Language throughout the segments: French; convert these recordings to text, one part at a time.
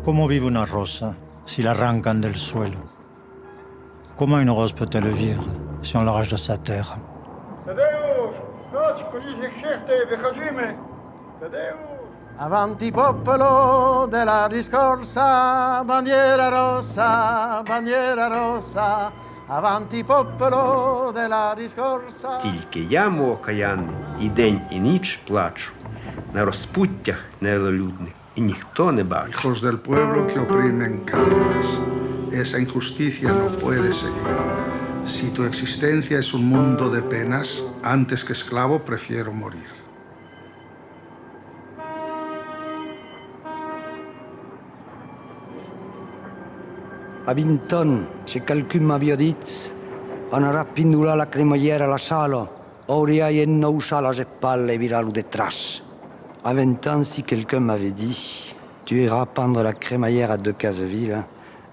¿Cómo vive una rosa si la arrancan del suelo? Comment une rose peut-elle vivre si on l'arrache de sa terre? Avanti popolo della riscorsa, bandiera rossa, avanti popolo della riscorsa. Тільки я, окаянний, і день, і ніч плачу, на розпуттях нелюдних, і ніхто не бачить. Hijos del pueblo que oprimen cadenas. Esa injusticia no puede seguir. Si tu existencia es un mundo de penas, antes que esclavo prefiero morir. A Vinton, se qualcun m'avia dit, on aura pindulat la cremallera a la sala, hauria ennousat les épaules et virat-lo de traces. À 20 ans, si quelqu'un m'avait dit, tu iras pendre la crémaillère à Decazeville,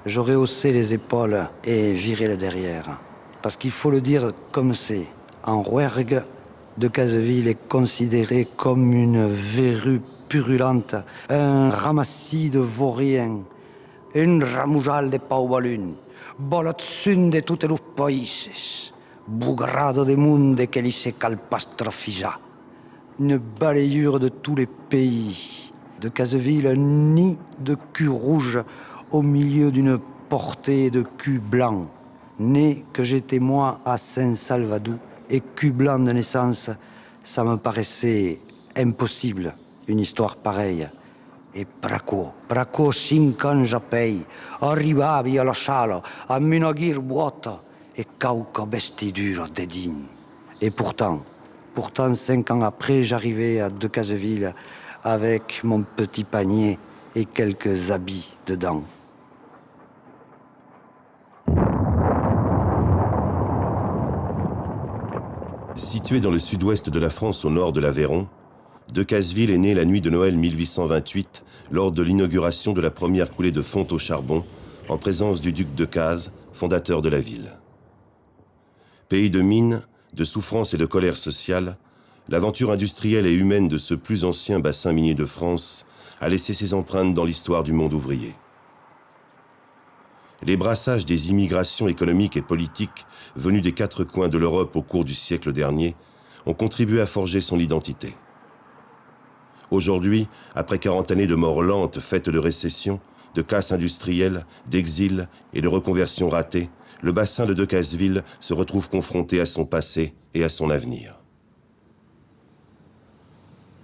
j'aurais haussé les épaules et viré le derrière. Parce qu'il faut le dire comme c'est, en Rouergue, Decazeville est considéré comme une verrue purulente, un ramassis de vauriens, une ramujal de paubalun, bolotsun de tutti los països, bugrado de monde que li se calpastrofisa. Une balayure de tous les pays. Decazeville, un nid de cul rouge au milieu d'une portée de cul blanc. Né que j'étais moi à Saint-Salvador et cul blanc de naissance, ça me paraissait impossible, une histoire pareille. Et Braco 5 ans je paye, arrivavi alla sala, a minagir vuota et cauca vestidura de din. Et pourtant, 5 ans après, j'arrivais à Decazeville avec mon petit panier et quelques habits dedans. Situé dans le sud-ouest de la France, au nord de l'Aveyron, Decazeville est né la nuit de Noël 1828 lors de l'inauguration de la première coulée de fonte au charbon en présence du duc Decazes, fondateur de la ville. Pays de mines, de souffrance et de colère sociale, l'aventure industrielle et humaine de ce plus ancien bassin minier de France a laissé ses empreintes dans l'histoire du monde ouvrier. Les brassages des immigrations économiques et politiques venues des 4 coins de l'Europe au cours du siècle dernier ont contribué à forger son identité. Aujourd'hui, après 40 années de mort lente faites de récession, de casse industrielle, d'exil et de reconversion ratée, le bassin de Decazeville se retrouve confronté à son passé et à son avenir.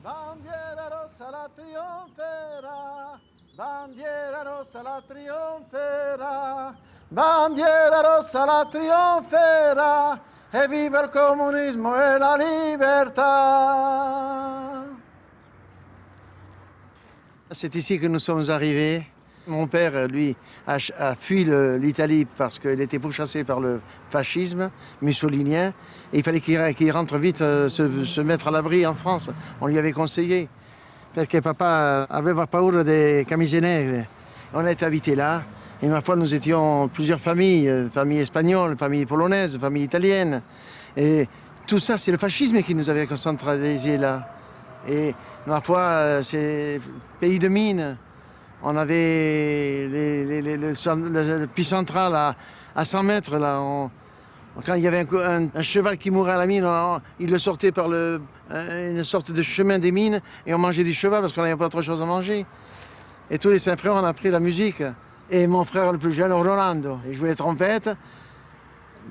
Bandiera rossa la trionfera, bandiera rossa la trionfera, bandiera rossa la trionfera, e vive il comunismo e la libertà. C'est ici que nous sommes arrivés. Mon père, lui, a fui l'Italie parce qu'il était pourchassé par le fascisme mussolinien. Et il fallait qu'il rentre vite, se mettre à l'abri en France. On lui avait conseillé. Parce que papa avait paura des camises nègres. On a été habité là. Et ma foi, nous étions plusieurs familles. Famille espagnole, famille polonaise, famille italienne. Et tout ça, c'est le fascisme qui nous avait centralisés là. Et ma foi, c'est pays de mines. On avait le puits central à 100 mètres. Là, quand il y avait un cheval qui mourait à la mine, il le sortait par une sorte de chemin des mines et on mangeait du cheval parce qu'on n'avait pas autre chose à manger. Et tous les 5 frères, on a appris la musique. Et mon frère le plus jeune, Rolando, il jouait trompette.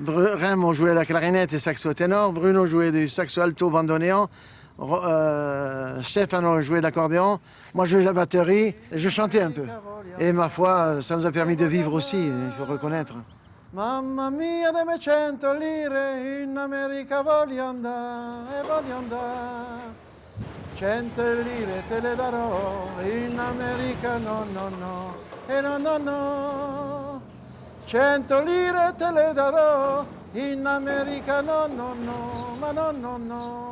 Remo jouait la clarinette et saxo ténor. Bruno jouait du saxo alto bandoneon. Stefano jouait de l'accordéon, moi je jouais de la batterie et je chantais un peu. Et ma foi, ça nous a permis de vivre aussi, il faut reconnaître. Mamma mia de me 100 lire, in America voglio andare, 100 lire te le darò, in America no, no, no, e no, no, no. 100 lire te le darò, in America no, no, no, ma no, no, no.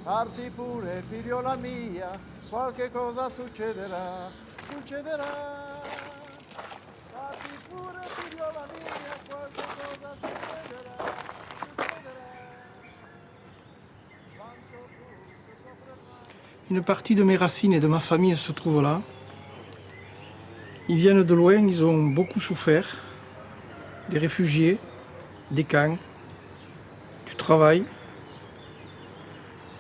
Parti pure, figliola mia, qualche cosa succederà, succederà. Parti pure, figliola mia, qualche cosa succederà, succederà. Une partie de mes racines et de ma famille se trouve là. Ils viennent de loin, ils ont beaucoup souffert. Des réfugiés, des camps, du travail.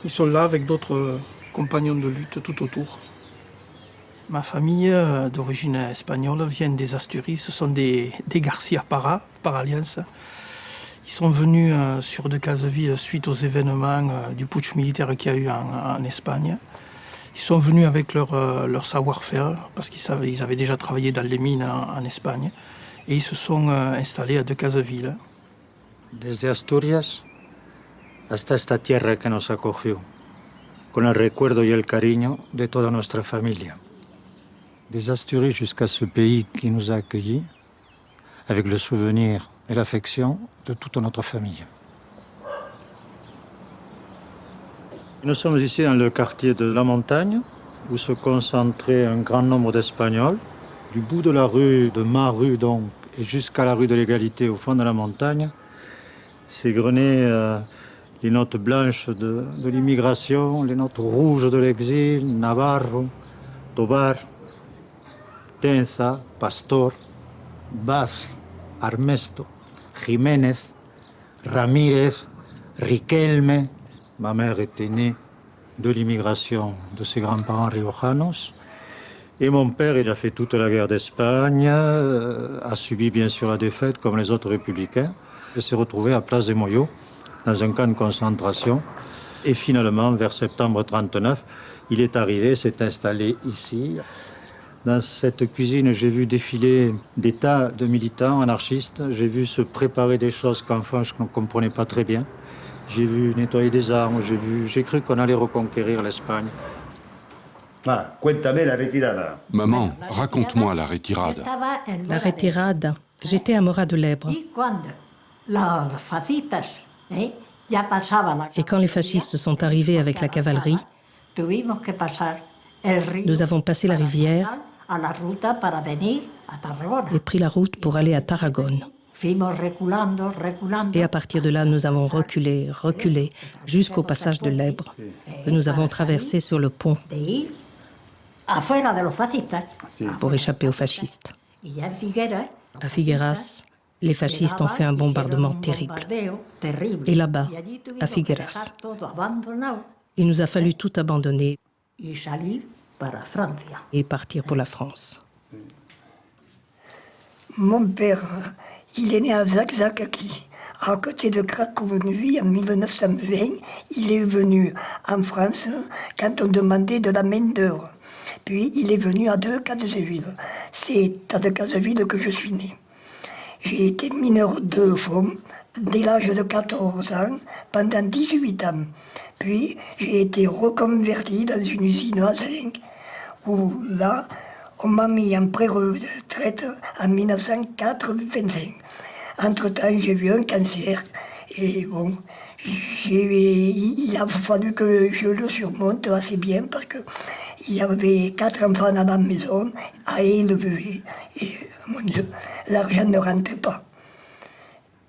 Ils sont là avec d'autres compagnons de lutte tout autour. Ma famille d'origine espagnole vient des Asturies, ce sont des Garcia par alliance. Ils sont venus sur Decazeville suite aux événements du putsch militaire qu'il y a eu en Espagne. Ils sont venus avec leur savoir-faire parce qu'ils avaient déjà travaillé dans les mines en Espagne et ils se sont installés à Decazeville. Desde Asturias hasta esta tierra que nos acogió, con el recuerdo y el cariño de toda nuestra familia. Des Asturies jusqu'à ce pays qui nous a accueillis, avec le souvenir et l'affection de toute notre famille. Nous sommes ici dans le quartier de la Montagne, où se concentrait un grand nombre d'Espagnols. Du bout de la rue, de ma rue donc, et jusqu'à la rue de l'Égalité au fond de la montagne, s'égrenaient les notes blanches de l'immigration, les notes rouges de l'exil, Navarro, Tobar, Tenza, Pastor, Baz, Armesto, Jiménez, Ramírez, Riquelme. Ma mère était née de l'immigration de ses grands-parents riojanos. Et mon père, il a fait toute la guerre d'Espagne, a subi bien sûr la défaite comme les autres républicains, et s'est retrouvé à Place des Moyos, dans un camp de concentration. Et finalement, vers septembre 1939, il est arrivé, s'est installé ici. Dans cette cuisine, j'ai vu défiler des tas de militants anarchistes. J'ai vu se préparer des choses qu'enfant je ne comprenais pas très bien. J'ai vu nettoyer des armes, j'ai cru qu'on allait reconquérir l'Espagne. Maman, raconte-moi la retirada. La retirada, j'étais à Mora de l'Ebre. Et quand les fascistes sont arrivés avec la cavalerie, nous avons passé la rivière et pris la route pour aller à Tarragone. Et à partir de là, nous avons reculé jusqu'au passage de l'Ebre, que nous avons traversé sur le pont pour échapper aux fascistes. À Figueras, les fascistes ont fait un bombardement terrible. Et là-bas, à Figueras, il nous a fallu tout abandonner et partir pour la France. Mon père, il est né à Zakzakaki, à côté de Cracovie en 1920. Il est venu en France quand on demandait de la main-d'œuvre. Puis il est venu à Decazeville. C'est à Decazeville que je suis né. J'ai été mineur de fois dès l'âge de 14 ans pendant 18 ans. Puis j'ai été reconverti dans une usine à zinc où là, on m'a mis en pré-retraite en 1985. Entre-temps, j'ai eu un cancer et bon, il a fallu que je le surmonte assez bien parce qu'il y avait 4 enfants dans la maison à élever et mon Dieu, l'argent ne rentrait pas.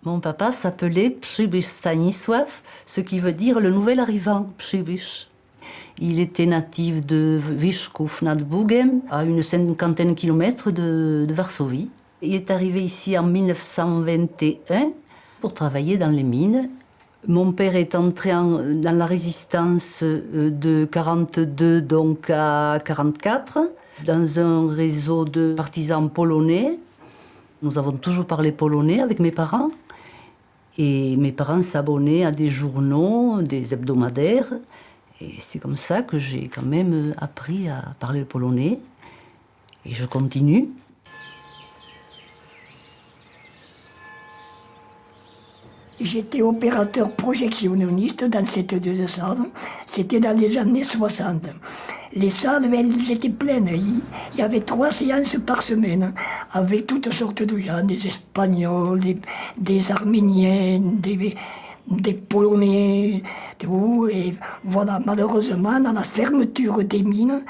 Mon papa s'appelait Przybysz Stanisław, ce qui veut dire le nouvel arrivant, Przybysz. Il était natif de Wyszków nad Bugiem, à une 50aine de kilomètres de Varsovie. Il est arrivé ici en 1921 pour travailler dans les mines. Mon père est entré dans la résistance de 42 donc à 44, dans un réseau de partisans polonais. Nous avons toujours parlé polonais avec mes parents. Et mes parents s'abonnaient à des journaux, des hebdomadaires. Et c'est comme ça que j'ai quand même appris à parler le polonais. Et je continue. J'étais opérateur projectionniste dans cette deux salles. C'était dans les années 60. Les salles, elles étaient pleines. Il y avait 3 séances par semaine, avec toutes sortes de gens, des Espagnols, des Arméniens, des Polonais, tout. Et voilà, malheureusement, dans la fermeture des mines,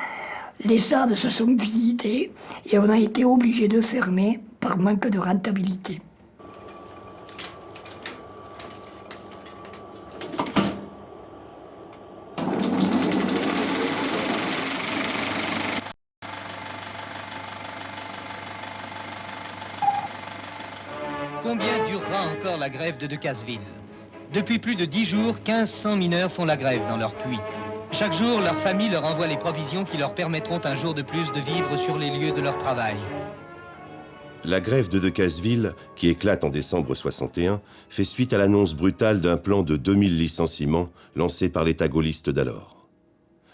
les salles se sont vidées et on a été obligé de fermer par manque de rentabilité. Combien durera encore la grève de Decazeville? Depuis plus de 10 jours, 1500 mineurs font la grève dans leur puits. Chaque jour, leur famille leur envoie les provisions qui leur permettront un jour de plus de vivre sur les lieux de leur travail. La grève de Decazeville, qui éclate en décembre 61, fait suite à l'annonce brutale d'un plan de 2000 licenciements lancé par l'État gaulliste d'alors.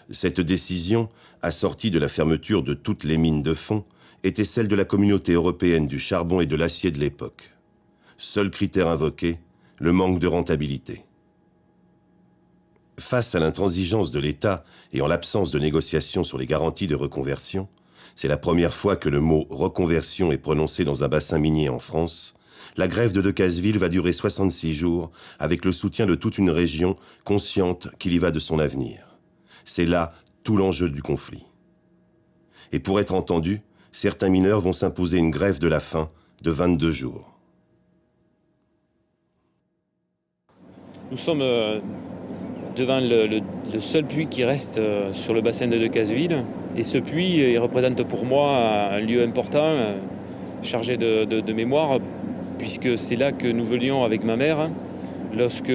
Cette décision, assortie de la fermeture de toutes les mines de fond, était celle de la communauté européenne du charbon et de l'acier de l'époque. Seul critère invoqué, le manque de rentabilité. Face à l'intransigeance de l'État et en l'absence de négociations sur les garanties de reconversion, c'est la première fois que le mot « reconversion » est prononcé dans un bassin minier en France. La grève de Decazeville va durer 66 jours avec le soutien de toute une région consciente qu'il y va de son avenir. C'est là tout l'enjeu du conflit. Et pour être entendu, certains mineurs vont s'imposer une grève de la faim de 22 jours. Nous sommes devant le seul puits qui reste sur le bassin de Decazeville. Et ce puits, il représente pour moi un lieu important, chargé de mémoire, puisque c'est là que nous venions avec ma mère, lorsque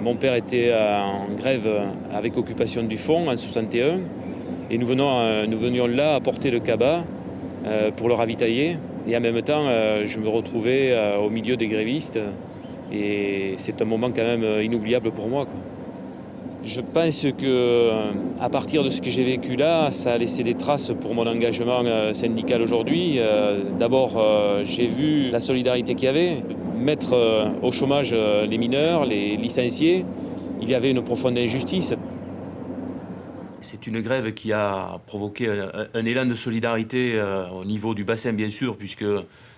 mon père était en grève avec Occupation du Fond en 61. Et nous venions là apporter le cabas pour le ravitailler. Et en même temps, je me retrouvais au milieu des grévistes. Et c'est un moment quand même inoubliable pour moi, quoi. Je pense qu'à partir de ce que j'ai vécu là, ça a laissé des traces pour mon engagement syndical aujourd'hui. D'abord, j'ai vu la solidarité qu'il y avait, mettre au chômage les mineurs, les licenciés. Il y avait une profonde injustice. C'est une grève qui a provoqué un élan de solidarité au niveau du bassin, bien sûr, puisque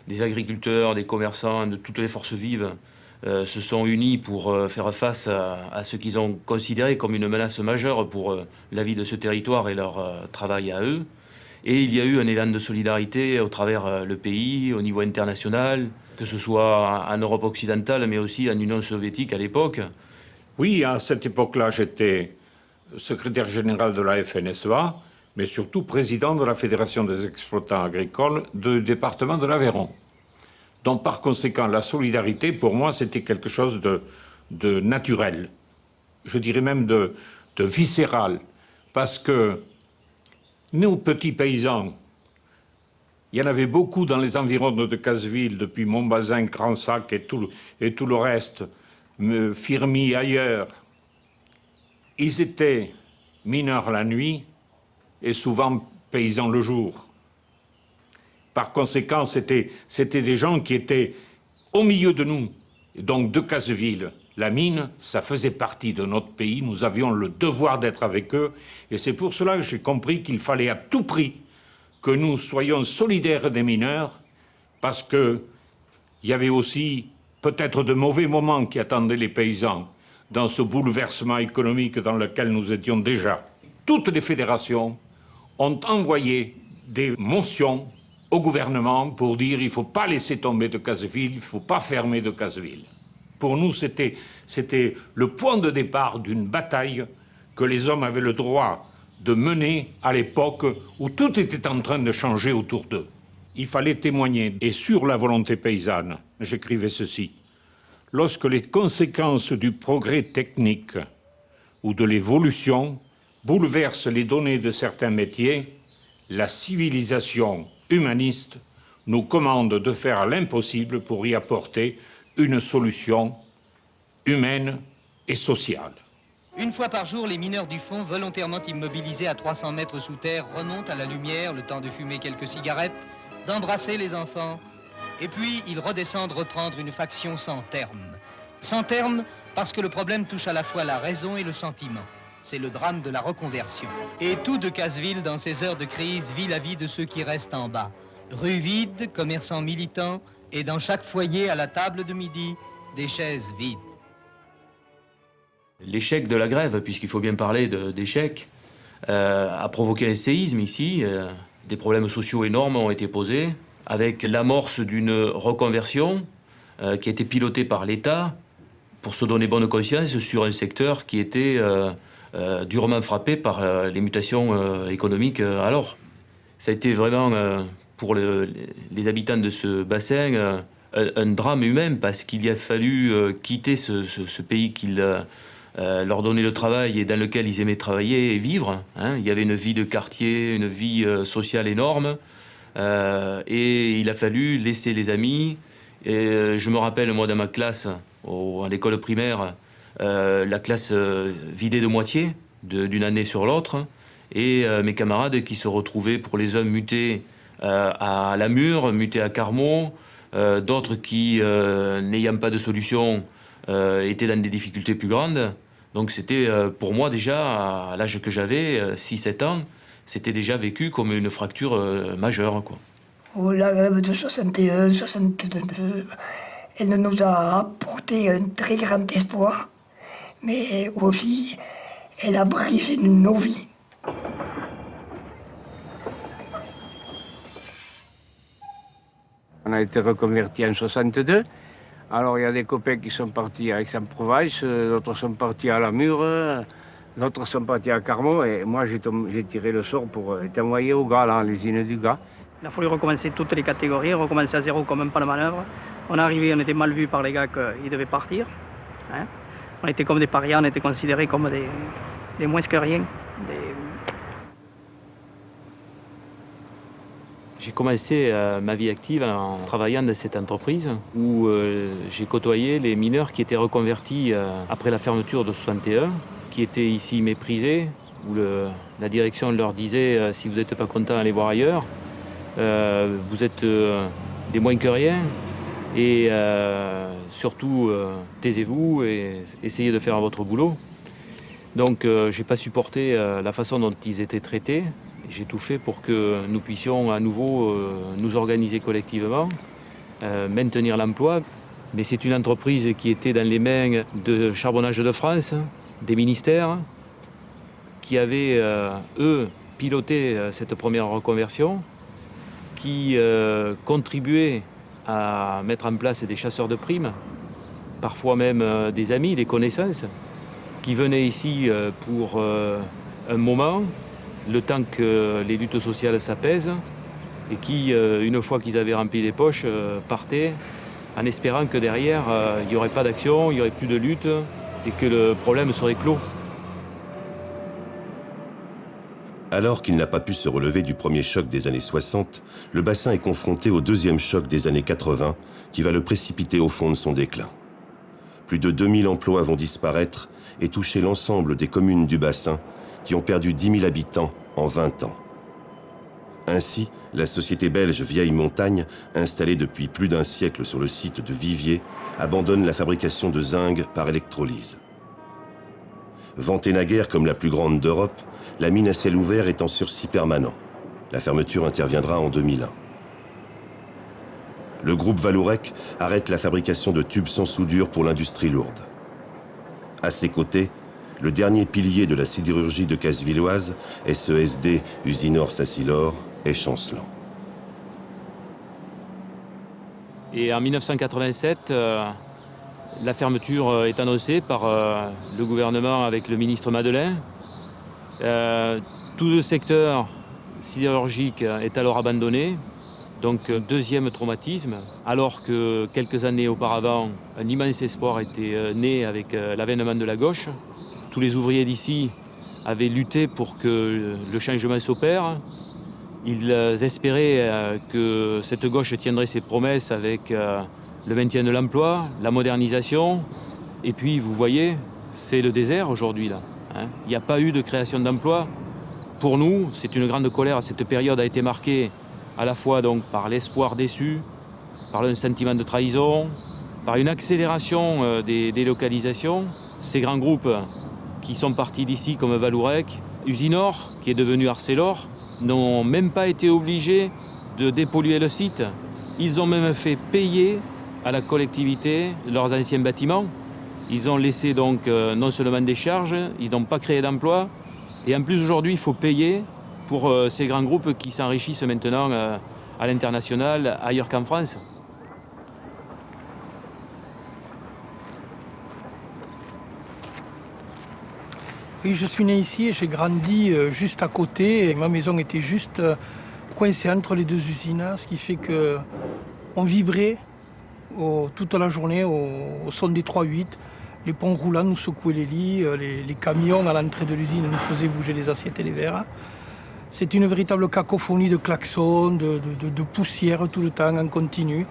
des agriculteurs, des commerçants, de toutes les forces vives se sont unis pour faire face à ce qu'ils ont considéré comme une menace majeure pour la vie de ce territoire et leur travail à eux. Et il y a eu un élan de solidarité au travers le pays, au niveau international, que ce soit en Europe occidentale, mais aussi en Union soviétique à l'époque. Oui, à cette époque-là, j'étais secrétaire général de la FNSEA, mais surtout président de la Fédération des exploitants agricoles du département de l'Aveyron. Donc, par conséquent, la solidarité, pour moi, c'était quelque chose de naturel. Je dirais même de viscéral. Parce que nous, petits paysans, il y en avait beaucoup dans les environs de Decazeville, depuis Montbazin, Grand Sac et tout le reste, Firmy ailleurs. Ils étaient mineurs la nuit et souvent paysans le jour. Par conséquent, c'était des gens qui étaient au milieu de nous. Et donc, Decazeville, la mine, ça faisait partie de notre pays. Nous avions le devoir d'être avec eux. Et c'est pour cela que j'ai compris qu'il fallait à tout prix que nous soyons solidaires des mineurs, parce qu'il y avait aussi peut-être de mauvais moments qui attendaient les paysans dans ce bouleversement économique dans lequel nous étions déjà. Toutes les fédérations ont envoyé des motions au gouvernement pour dire il ne faut pas laisser tomber Decazeville, il ne faut pas fermer Decazeville. Pour nous, c'était le point de départ d'une bataille que les hommes avaient le droit de mener à l'époque où tout était en train de changer autour d'eux. Il fallait témoigner. Et sur la volonté paysanne, j'écrivais ceci. Lorsque les conséquences du progrès technique ou de l'évolution bouleversent les données de certains métiers, la civilisation humaniste nous commande de faire l'impossible pour y apporter une solution humaine et sociale. Une fois par jour, les mineurs du fond, volontairement immobilisés à 300 mètres sous terre, remontent à la lumière, le temps de fumer quelques cigarettes, d'embrasser les enfants, et puis ils redescendent reprendre une faction sans terme. Sans terme parce que le problème touche à la fois la raison et le sentiment. C'est le drame de la reconversion. Et tout Decazeville, dans ces heures de crise, vit la vie de ceux qui restent en bas. Rues vides, commerçants militants, et dans chaque foyer, à la table de midi, des chaises vides. L'échec de la grève, puisqu'il faut bien parler d'échec, a provoqué un séisme ici. Des problèmes sociaux énormes ont été posés, avec l'amorce d'une reconversion qui a été pilotée par l'État pour se donner bonne conscience sur un secteur qui était durement frappé par les mutations économiques alors. Ça a été vraiment, pour les habitants de ce bassin, un drame humain parce qu'il a fallu quitter ce pays qu'il leur donnait le travail et dans lequel ils aimaient travailler et vivre. Hein. Il y avait une vie de quartier, une vie sociale énorme. Et il a fallu laisser les amis. Et je me rappelle, moi, dans ma classe, à l'école primaire, la classe vidée de moitié d'une année sur l'autre. Et mes camarades qui se retrouvaient, pour les uns, mutés à Lamure, mutés à Carmaux, d'autres qui, n'ayant pas de solution, étaient dans des difficultés plus grandes. Donc c'était, pour moi déjà, à l'âge que j'avais, 6-7 ans, c'était déjà vécu comme une fracture majeure, quoi. Oh, la grève de 61, 62, elle nous a apporté un très grand espoir, mais aussi, elle a brisé nos vies. On a été reconvertis en 62. Alors il y a des copains qui sont partis à Aix-en-Provence, d'autres sont partis à Lamure, d'autres sont partis à Carmaux. Et moi j'ai tiré le sort pour être envoyé au gars, là, à l'usine du gars. Il a fallu recommencer toutes les catégories, recommencer à zéro comme un pas de manœuvre. On est arrivé, on était mal vu par les gars qu'ils devaient partir. Hein. On était comme des parias, on était considérés comme des moins que rien. J'ai commencé ma vie active en travaillant dans cette entreprise où j'ai côtoyé les mineurs qui étaient reconvertis après la fermeture de 61, qui étaient ici méprisés, où la direction leur disait si vous n'êtes pas content, allez voir ailleurs, vous êtes des moins que rien, et surtout taisez-vous et essayez de faire votre boulot. Donc j'ai pas supporté la façon dont ils étaient traités. J'ai tout fait pour que nous puissions à nouveau nous organiser collectivement, maintenir l'emploi. Mais c'est une entreprise qui était dans les mains de Charbonnage de France, des ministères, qui avaient, eux, piloté cette première reconversion, qui contribuaient à mettre en place des chasseurs de primes, parfois même des amis, des connaissances, qui venaient ici pour un moment, le temps que les luttes sociales s'apaisent, et qui, une fois qu'ils avaient rempli les poches, partaient en espérant que derrière, il n'y aurait pas d'action, il n'y aurait plus de lutte, et que le problème serait clos. Alors qu'il n'a pas pu se relever du premier choc des années 60, le bassin est confronté au deuxième choc des années 80, qui va le précipiter au fond de son déclin. Plus de 2000 emplois vont disparaître et toucher l'ensemble des communes du bassin, qui ont perdu 10 000 habitants en 20 ans. Ainsi, la société belge Vieille Montagne, installée depuis plus d'un siècle sur le site de Viviers, abandonne la fabrication de zinc par électrolyse. Vantée naguère comme la plus grande d'Europe, la mine à ciel ouvert est en sursis permanent. La fermeture interviendra en 2001. Le groupe Vallourec arrête la fabrication de tubes sans soudure pour l'industrie lourde. À ses côtés, le dernier pilier de la sidérurgie de Casvilloise, SESD Usinor-Sacilor, est chancelant. Et en 1987, la fermeture est annoncée par le gouvernement avec le ministre Madeleine. Tout le secteur sidérurgique est alors abandonné. Donc deuxième traumatisme, alors que quelques années auparavant, un immense espoir était né avec l'avènement de la gauche. Tous les ouvriers d'ici avaient lutté pour que le changement s'opère. Ils espéraient que cette gauche tiendrait ses promesses avec le maintien de l'emploi, la modernisation. Et puis, vous voyez, c'est le désert aujourd'hui, là. Hein. Il n'y a pas eu de création d'emplois. Pour nous, c'est une grande colère. Cette période a été marquée à la fois donc, par l'espoir déçu, par un sentiment de trahison, par une accélération des délocalisations. Ces grands groupes qui sont partis d'ici comme Vallourec, Usinor, qui est devenu Arcelor, n'ont même pas été obligés de dépolluer le site. Ils ont même fait payer à la collectivité leurs anciens bâtiments. Ils ont laissé donc non seulement des charges, ils n'ont pas créé d'emplois. Et en plus aujourd'hui, il faut payer pour ces grands groupes qui s'enrichissent maintenant à l'international, ailleurs qu'en France. Oui, je suis né ici et j'ai grandi juste à côté. Et ma maison était juste coincée entre les deux usines, ce qui fait qu'on vibrait toute la journée au son des 3-8. Les ponts roulants nous secouaient les lits, les camions à l'entrée de l'usine nous faisaient bouger les assiettes et les verres. C'est une véritable cacophonie de klaxons, de poussière tout le temps, en continu.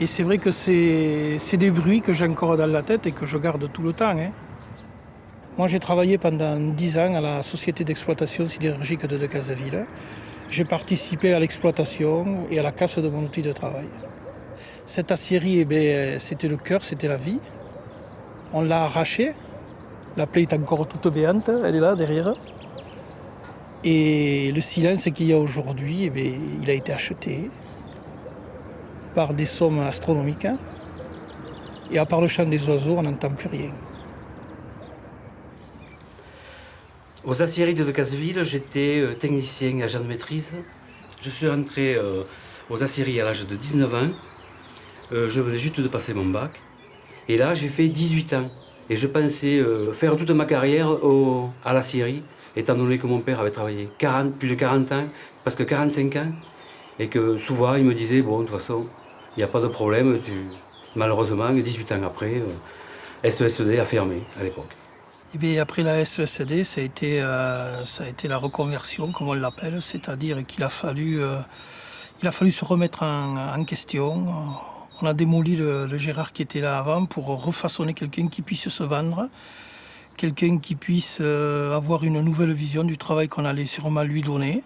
Et c'est vrai que c'est des bruits que j'ai encore dans la tête et que je garde tout le temps. Hein. Moi, j'ai travaillé pendant 10 ans à la société d'exploitation sidérurgique de Decazeville. J'ai participé à l'exploitation et à la casse de mon outil de travail. Cette aciérie, c'était le cœur, c'était la vie. On l'a arrachée. La plaie est encore toute béante, elle est là derrière. Et le silence qu'il y a aujourd'hui, il a été acheté par des sommes astronomiques. Et à part le chant des oiseaux, on n'entend plus rien. Aux aciéries de Decazeville, j'étais technicien agent de maîtrise. Je suis rentré aux aciéries à l'âge de 19 ans. Je venais juste de passer mon bac. Et là, j'ai fait 18 ans. Et je pensais faire toute ma carrière à l'aciérie, étant donné que mon père avait travaillé plus de 40 ans, presque 45 ans. Et que souvent, il me disait, bon, de toute façon, il n'y a pas de problème. Malheureusement, 18 ans après, SESD a fermé à l'époque. Et bien, après la SESD, ça a été la reconversion, comme on l'appelle, c'est-à-dire qu'il a fallu se remettre en question. On a démoli le Gérard qui était là avant pour refaçonner quelqu'un qui puisse se vendre, quelqu'un qui puisse avoir une nouvelle vision du travail qu'on allait sûrement lui donner.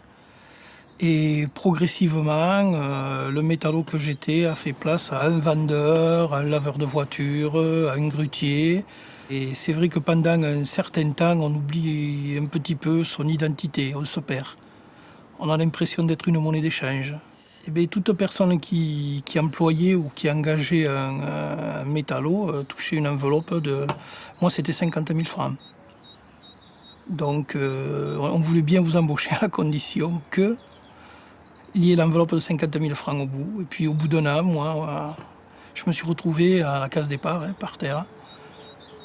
Et progressivement, le métallo que j'étais a fait place à un vendeur, à un laveur de voitures, à un grutier. Et c'est vrai que pendant un certain temps, on oublie un petit peu son identité, on se perd. On a l'impression d'être une monnaie d'échange. Et bien, toute personne qui employait ou qui engageait un métallo touchait une enveloppe de... Moi, c'était 50 000 francs. Donc, on voulait bien vous embaucher à la condition que il y ait l'enveloppe de 50 000 francs au bout. Et puis, au bout d'un an, moi, je me suis retrouvé à la case départ, par terre.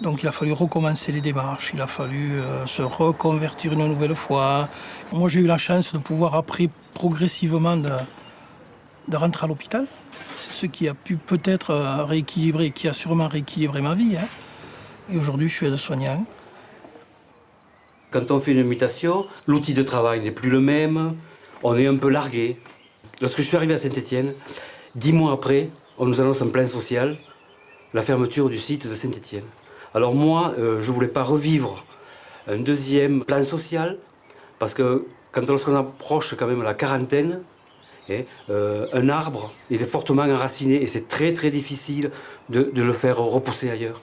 Donc il a fallu recommencer les démarches, il a fallu se reconvertir une nouvelle fois. Moi j'ai eu la chance de pouvoir après progressivement de rentrer à l'hôpital. C'est ce qui a pu peut-être rééquilibrer, qui a sûrement rééquilibré ma vie. Hein. Et aujourd'hui je suis aide-soignant. Quand on fait une mutation, l'outil de travail n'est plus le même, on est un peu largué. Lorsque je suis arrivé à Saint-Étienne, 10 mois après, on nous annonce un plan social, la fermeture du site de Saint-Étienne. Alors moi, je ne voulais pas revivre un deuxième plan social, parce que lorsqu'on approche quand même la quarantaine, un arbre, il est fortement enraciné et c'est très très difficile de le faire repousser ailleurs.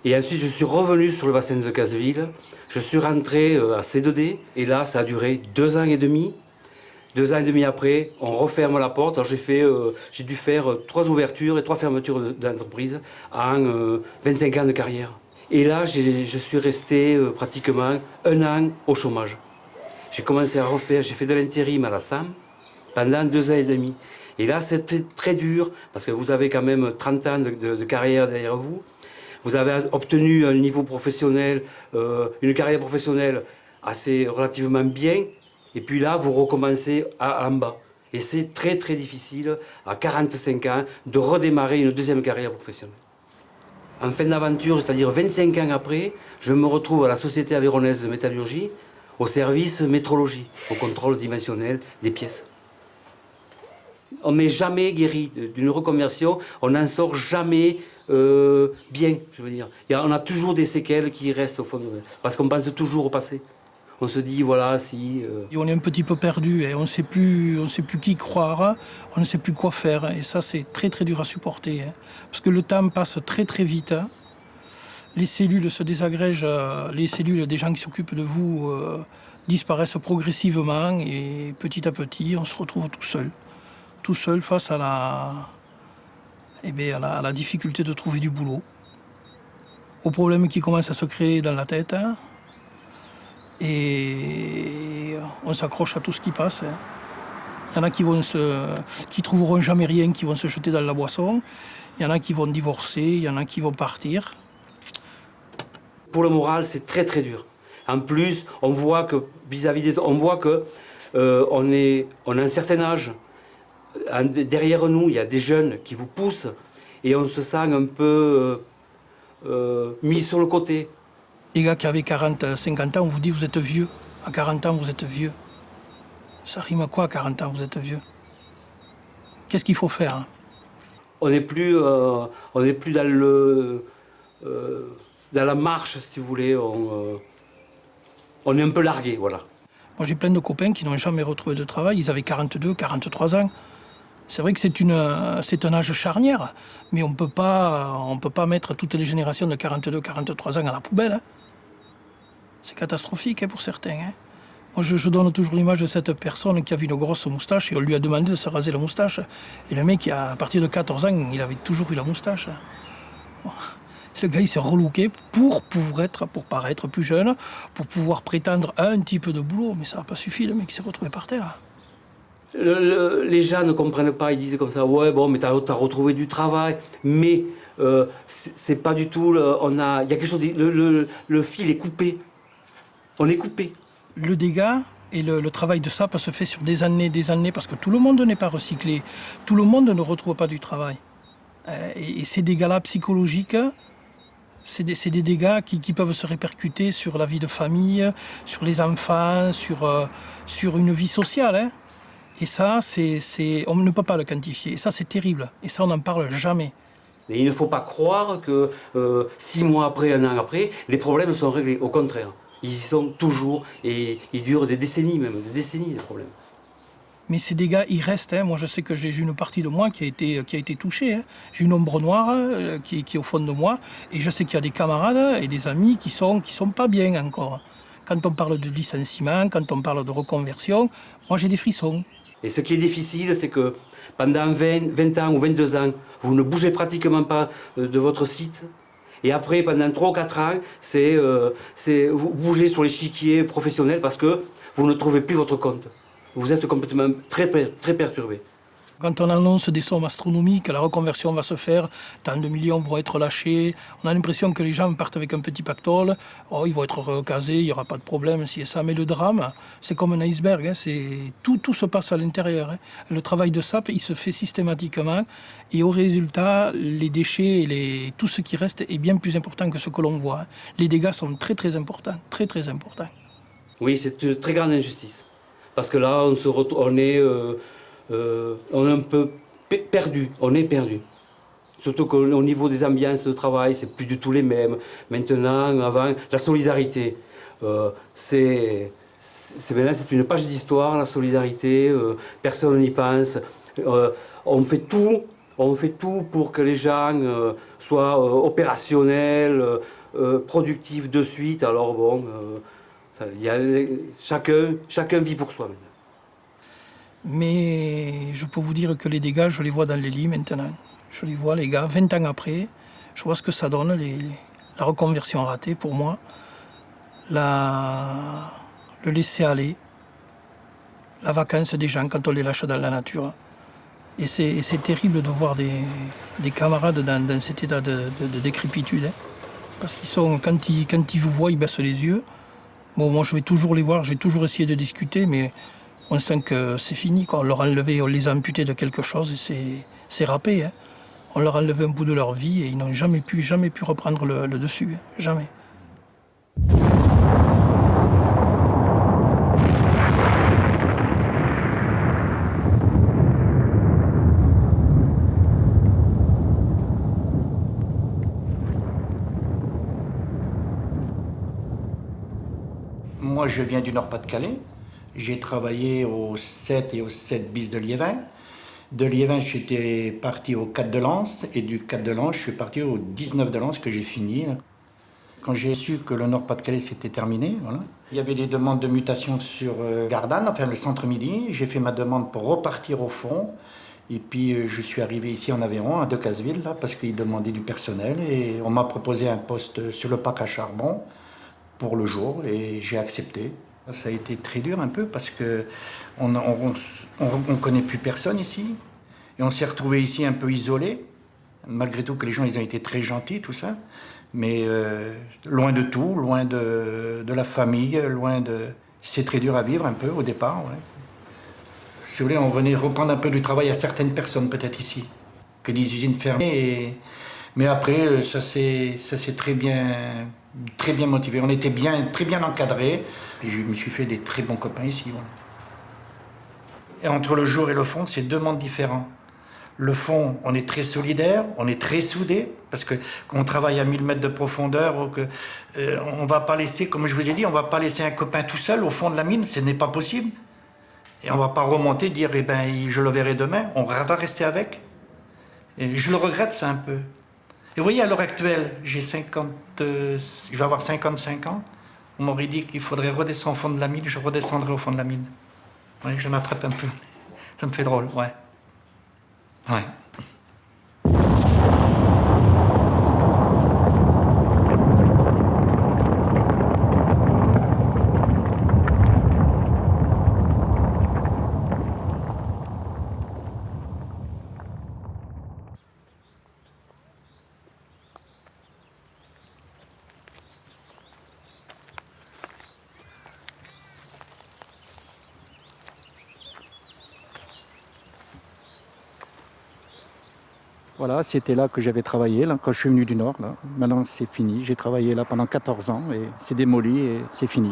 Et ensuite, je suis revenu sur le bassin de Decazeville, je suis rentré à C2D, et là, ça a duré 2 ans et demi. 2 ans et demi après, on referme la porte. Alors j'ai dû faire 3 ouvertures et 3 fermetures d'entreprise en 25 ans de carrière. Et là, je suis resté pratiquement 1 an au chômage. J'ai commencé à refaire, j'ai fait de l'intérim à la SAM pendant 2 ans et demi. Et là, c'était très dur parce que vous avez quand même 30 ans de carrière derrière vous. Vous avez obtenu un niveau professionnel, une carrière professionnelle assez relativement bien. Et puis là, vous recommencez en bas. Et c'est très très difficile, à 45 ans, de redémarrer une deuxième carrière professionnelle. En fin d'aventure, c'est-à-dire 25 ans après, je me retrouve à la Société Aveyronnaise de Métallurgie, au service métrologie, au contrôle dimensionnel des pièces. On n'est jamais guéri d'une reconversion, on n'en sort jamais bien, je veux dire. On a toujours des séquelles qui restent au fond de nous, parce qu'on pense toujours au passé. On se dit, voilà, si... On est un petit peu perdu et on ne sait plus qui croire, on ne sait plus quoi faire. Et ça, c'est très très dur à supporter. Hein, parce que le temps passe très très vite. Hein. Les cellules se désagrègent, les cellules des gens qui s'occupent de vous disparaissent progressivement. Et petit à petit, on se retrouve tout seul. Tout seul face à la difficulté de trouver du boulot. Aux problèmes qui commencent à se créer dans la tête. Hein. Et on s'accroche à tout ce qui passe. Il y en a qui trouveront jamais rien, qui vont se jeter dans la boisson. Il y en a qui vont divorcer, il y en a qui vont partir. Pour le moral, c'est très très dur. En plus, on voit que vis-à-vis des autres, on voit que on a un certain âge. Derrière nous, il y a des jeunes qui vous poussent. et on se sent un peu mis sur le côté. Les gars qui avaient 40, 50 ans, on vous dit vous êtes vieux. À 40 ans, vous êtes vieux. Ça rime à quoi à 40 ans, vous êtes vieux? Qu'est-ce qu'il faut faire, hein? On n'est plus dans la marche, si vous voulez. On est un peu largué, voilà. Moi, j'ai plein de copains qui n'ont jamais retrouvé de travail. Ils avaient 42, 43 ans. C'est vrai que c'est un âge charnière, mais on peut pas mettre toutes les générations de 42, 43 ans à la poubelle, hein. C'est catastrophique, hein, pour certains, hein. Moi, je donne toujours l'image de cette personne qui avait une grosse moustache et on lui a demandé de se raser la moustache. Et le mec, à partir de 14 ans, il avait toujours eu la moustache. Le gars, il s'est relooké pour paraître plus jeune, pour pouvoir prétendre à un type de boulot. Mais ça n'a pas suffi, le mec s'est retrouvé par terre. Les gens ne comprennent pas, ils disent comme ça, ouais, bon, mais t'as retrouvé du travail. Mais c'est pas du tout, il y a quelque chose, le fil est coupé. On est coupé. Le dégât et le travail de sape se fait sur des années, parce que tout le monde n'est pas recyclé. Tout le monde ne retrouve pas du travail. Et ces dégâts-là psychologiques, c'est des dégâts qui peuvent se répercuter sur la vie de famille, sur les enfants, sur une vie sociale, hein. Et ça, on ne peut pas le quantifier. Et ça, c'est terrible. Et ça, on n'en parle jamais. Et il ne faut pas croire que 6 mois après, 1 an après, les problèmes sont réglés. Au contraire. Ils y sont toujours et ils durent des décennies même, des décennies les problèmes. Mais ces dégâts, ils restent, hein. Moi, je sais que j'ai une partie de moi qui a été touchée, hein. J'ai une ombre noire qui est au fond de moi. Et je sais qu'il y a des camarades et des amis qui sont pas bien encore. Quand on parle de licenciement, quand on parle de reconversion, moi, j'ai des frissons. Et ce qui est difficile, c'est que pendant 20 ans ou 22 ans, vous ne bougez pratiquement pas de votre site. Et après, pendant 3 ou 4 ans, vous bougez sur l'échiquier professionnel parce que vous ne trouvez plus votre compte. Vous êtes complètement très perturbé. Quand on annonce des sommes astronomiques, la reconversion va se faire, tant de millions vont être lâchés, on a l'impression que les gens partent avec un petit pactole, ils vont être recasés, il n'y aura pas de problème, si et ça. Mais le drame, c'est comme un iceberg, hein, tout se passe à l'intérieur, hein. Le travail de sape, il se fait systématiquement, et au résultat, les déchets et tout ce qui reste est bien plus important que ce que l'on voit, hein. Les dégâts sont très très importants, très très importants. Oui, c'est une très grande injustice, parce que là, on est un peu perdu, on est perdu. Surtout qu'au niveau des ambiances de travail, c'est plus du tout les mêmes. Maintenant, avant, la solidarité, maintenant c'est une page d'histoire, la solidarité, personne n'y pense. On fait tout pour que les gens soient opérationnels, productifs de suite. Alors bon, chacun vit pour soi maintenant. Mais je peux vous dire que les dégâts, je les vois dans les lits maintenant. Je les vois, les gars, 20 ans après. Je vois ce que ça donne, la reconversion ratée pour moi. Le laisser aller. La vacance des gens quand on les lâche dans la nature. Et c'est terrible de voir des camarades dans cet état de décrépitude. Hein. Parce qu'ils sont, quand ils vous voient, ils baissent les yeux. Bon, moi je vais toujours les voir, je vais toujours essayer de discuter, mais on sent que c'est fini, quoi. On leur a enlevé, on les a amputés de quelque chose et c'est râpé, hein. On leur a enlevé un bout de leur vie et ils n'ont jamais pu reprendre le dessus, hein. Jamais. Moi, je viens du Nord-Pas-de-Calais. J'ai travaillé au 7 et au 7 bis de Liévin. De Liévin, j'étais parti au 4 de Lens. Et du 4 de Lens, je suis parti au 19 de Lens que j'ai fini. Quand j'ai su que le Nord-Pas-de-Calais s'était terminé, voilà. Il y avait des demandes de mutation sur Gardanne, enfin le centre-midi. J'ai fait ma demande pour repartir au fond. Et puis je suis arrivé ici en Aveyron, à Decazeville, là, parce qu'ils demandaient du personnel. Et on m'a proposé un poste sur le parc à charbon pour le jour. Et j'ai accepté. Ça a été très dur un peu parce qu'on ne connaît plus personne ici. Et on s'est retrouvé ici un peu isolé, malgré tout que les gens ils ont été très gentils, tout ça. Mais loin de tout, loin de la famille, loin de... C'est très dur à vivre un peu au départ. Ouais. Si vous voulez, on venait reprendre un peu du travail à certaines personnes peut-être ici. que des usines fermées. Mais après, ça s'est très bien motivé. On était très bien encadrés. Et je me suis fait des très bons copains ici. Voilà. Et entre le jour et le fond, c'est deux mondes différents. Le fond, on est très solidaire, on est très soudés, parce que quand on travaille à 1000 mètres de profondeur, on va pas laisser, comme je vous ai dit, on va pas laisser un copain tout seul au fond de la mine, ce n'est pas possible. Et on va pas remonter, dire, eh ben, je le verrai demain, on va rester avec. Et je le regrette, ça, un peu. Et vous voyez, à l'heure actuelle, je vais avoir 55 ans, on m'aurait dit qu'il faudrait redescendre au fond de la mine, je redescendrai au fond de la mine. Oui, je m'attrape un peu. Ça me fait drôle, ouais. Ouais. Voilà, c'était là que j'avais travaillé, là, quand je suis venu du Nord. Là. Maintenant, c'est fini. J'ai travaillé là pendant 14 ans et c'est démoli et c'est fini.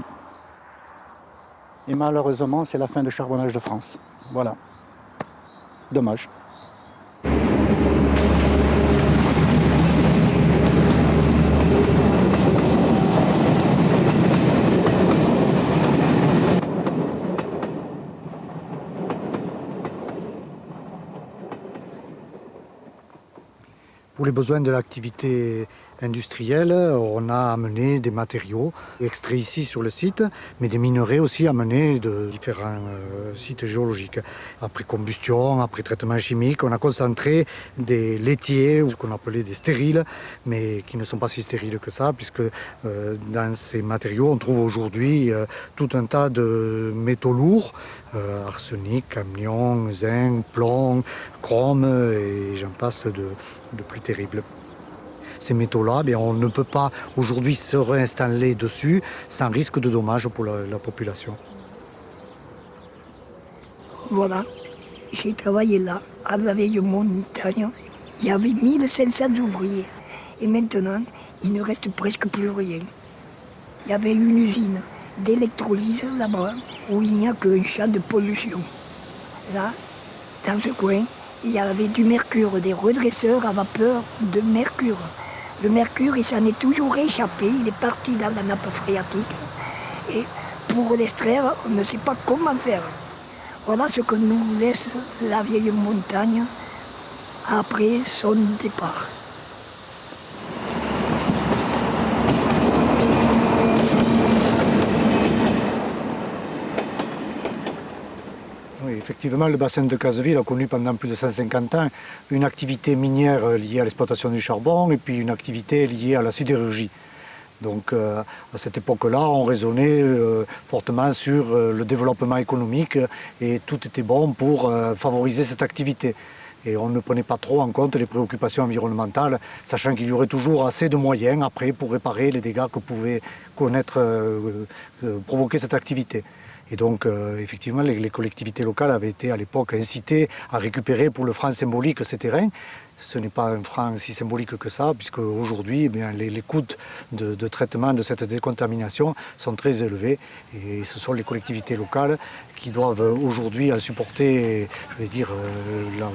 Et malheureusement, c'est la fin du charbonnage de France. Voilà. Dommage. Pour les besoins de l'activité industrielle, on a amené des matériaux extraits ici sur le site, mais des minerais aussi amenés de différents sites géologiques. Après combustion, après traitement chimique, on a concentré des laitiers, ce qu'on appelait des stériles, mais qui ne sont pas si stériles que ça, puisque dans ces matériaux, on trouve aujourd'hui tout un tas de métaux lourds, arsenic, cadmium, zinc, plomb, chrome, et j'en passe de plus terribles. Ces métaux-là, on ne peut pas aujourd'hui se réinstaller dessus sans risque de dommages pour la population. Voilà, j'ai travaillé là, à la vieille montagne. Il y avait 1500 ouvriers. Et maintenant, il ne reste presque plus rien. Il y avait une usine d'électrolyse là-bas, où il n'y a qu'un champ de pollution. Là, dans ce coin, il y avait du mercure, des redresseurs à vapeur de mercure. Le mercure, il s'en est toujours échappé, il est parti dans la nappe phréatique. Et pour l'extraire, on ne sait pas comment faire. Voilà ce que nous laisse la vieille montagne après son départ. Oui, effectivement, le bassin de Cazeville a connu pendant plus de 150 ans une activité minière liée à l'exploitation du charbon et puis une activité liée à la sidérurgie. Donc à cette époque-là, on raisonnait fortement sur le développement économique et tout était bon pour favoriser cette activité. Et on ne prenait pas trop en compte les préoccupations environnementales, sachant qu'il y aurait toujours assez de moyens après pour réparer les dégâts que pouvait provoquer cette activité. Et donc, effectivement, les collectivités locales avaient été à l'époque incitées à récupérer pour le franc symbolique ces terrains. Ce n'est pas un franc si symbolique que ça, puisque aujourd'hui, les coûts de traitement de cette décontamination sont très élevés. Et ce sont les collectivités locales qui doivent aujourd'hui en supporter, je vais dire,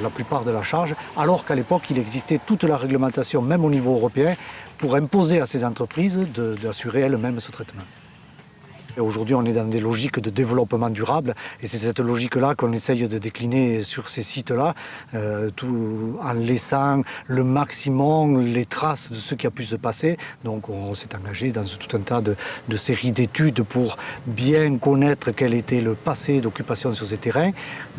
la plupart de la charge, alors qu'à l'époque, il existait toute la réglementation, même au niveau européen, pour imposer à ces entreprises d'assurer elles-mêmes ce traitement. Aujourd'hui, on est dans des logiques de développement durable et c'est cette logique-là qu'on essaye de décliner sur ces sites-là, en laissant le maximum les traces de ce qui a pu se passer. Donc on s'est engagé dans tout un tas de séries d'études pour bien connaître quel était le passé d'occupation sur ces terrains,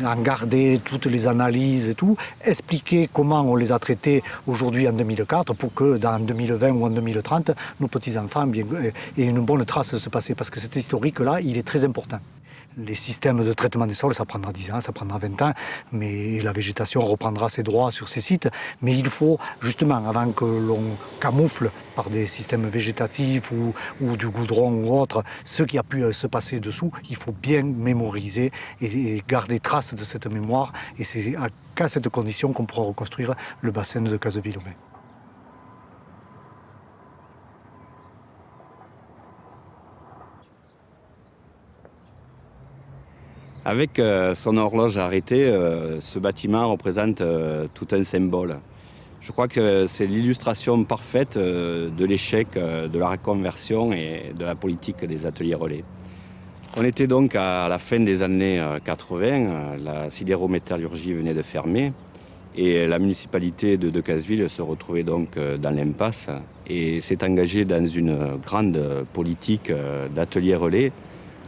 en garder toutes les analyses et tout, expliquer comment on les a traités aujourd'hui en 2004 pour que dans 2020 ou en 2030, nos petits-enfants aient une bonne trace de ce passé. Parce que cet historique-là, il est très important. Les systèmes de traitement des sols, ça prendra 10 ans, ça prendra 20 ans, mais la végétation reprendra ses droits sur ces sites. Mais il faut, justement, avant que l'on camoufle par des systèmes végétatifs ou du goudron ou autre, ce qui a pu se passer dessous, il faut bien mémoriser et garder trace de cette mémoire. Et c'est qu'à cette condition qu'on pourra reconstruire le bassin de Cazeville-aux-Bains. Avec son horloge arrêtée, ce bâtiment représente tout un symbole. Je crois que c'est l'illustration parfaite de l'échec de la reconversion et de la politique des ateliers relais. On était donc à la fin des années 80, la sidérométallurgie venait de fermer et la municipalité de Decazeville se retrouvait donc dans l'impasse et s'est engagée dans une grande politique d'ateliers relais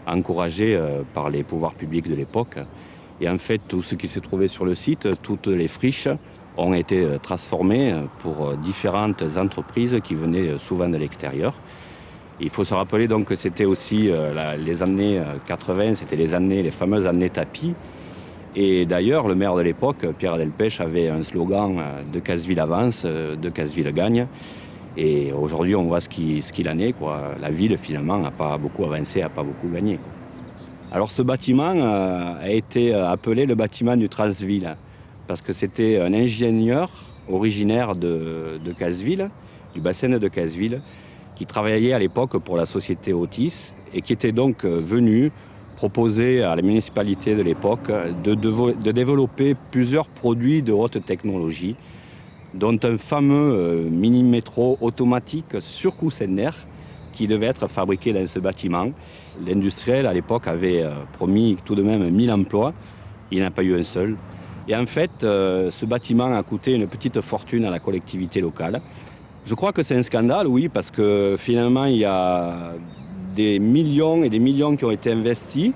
encouragé par les pouvoirs publics de l'époque. Et en fait, tout ce qui se trouvait sur le site, toutes les friches, ont été transformées pour différentes entreprises qui venaient souvent de l'extérieur. Il faut se rappeler donc que c'était aussi les années 80, c'était les fameuses années tapis. Et d'ailleurs, le maire de l'époque, Pierre Delpech, avait un slogan « Decazeville avance, Decazeville gagne ». Et aujourd'hui, on voit ce qu'il en est, quoi. La ville, finalement, n'a pas beaucoup avancé, n'a pas beaucoup gagné, quoi. Alors ce bâtiment a été appelé le bâtiment du Transville, parce que c'était un ingénieur originaire de Cazeville, du bassin de Decazeville, qui travaillait à l'époque pour la société Otis, et qui était donc venu proposer à la municipalité de l'époque de développer plusieurs produits de haute technologie, dont un fameux mini-métro automatique sur coussin d'air qui devait être fabriqué dans ce bâtiment. L'industriel, à l'époque, avait promis tout de même 1000 emplois. Il n'y en a pas eu un seul. Et en fait, ce bâtiment a coûté une petite fortune à la collectivité locale. Je crois que c'est un scandale, oui, parce que finalement, il y a des millions et des millions qui ont été investis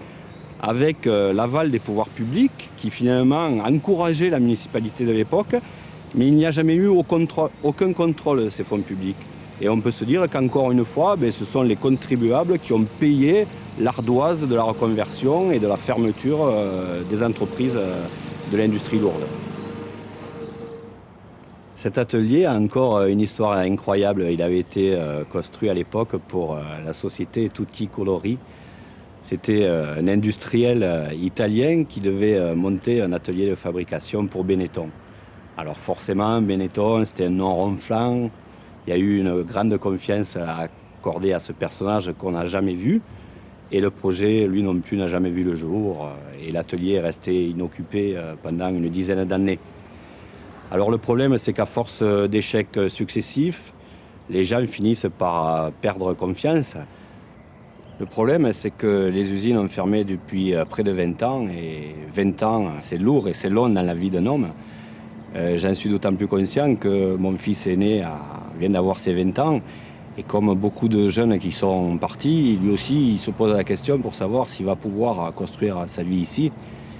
avec l'aval des pouvoirs publics qui finalement encourageaient la municipalité de l'époque. Mais il n'y a jamais eu aucun contrôle de ces fonds publics. Et on peut se dire qu'encore une fois, ce sont les contribuables qui ont payé l'ardoise de la reconversion et de la fermeture des entreprises de l'industrie lourde. Cet atelier a encore une histoire incroyable. Il avait été construit à l'époque pour la société Tutti Colori. C'était un industriel italien qui devait monter un atelier de fabrication pour Benetton. Alors forcément, Benetton, c'était un nom ronflant. Il y a eu une grande confiance accordée à ce personnage qu'on n'a jamais vu. Et le projet, lui non plus, n'a jamais vu le jour. Et l'atelier est resté inoccupé pendant une dizaine d'années. Alors le problème, c'est qu'à force d'échecs successifs, les gens finissent par perdre confiance. Le problème, c'est que les usines ont fermé depuis près de 20 ans. Et 20 ans, c'est lourd et c'est long dans la vie d'un homme. J'en suis d'autant plus conscient que mon fils aîné vient d'avoir ses 20 ans. Et comme beaucoup de jeunes qui sont partis, lui aussi, il se pose la question pour savoir s'il va pouvoir construire sa vie ici.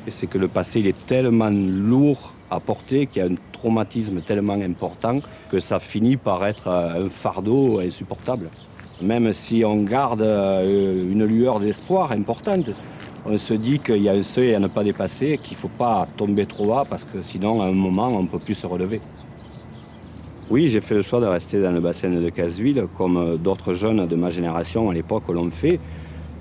Et c'est que le passé, il est tellement lourd à porter, qu'il y a un traumatisme tellement important que ça finit par être un fardeau insupportable. Même si on garde une lueur d'espoir importante, on se dit qu'il y a un seuil à ne pas dépasser, qu'il ne faut pas tomber trop bas parce que sinon, à un moment, on ne peut plus se relever. Oui, j'ai fait le choix de rester dans le bassin de Decazeville, comme d'autres jeunes de ma génération à l'époque l'ont fait,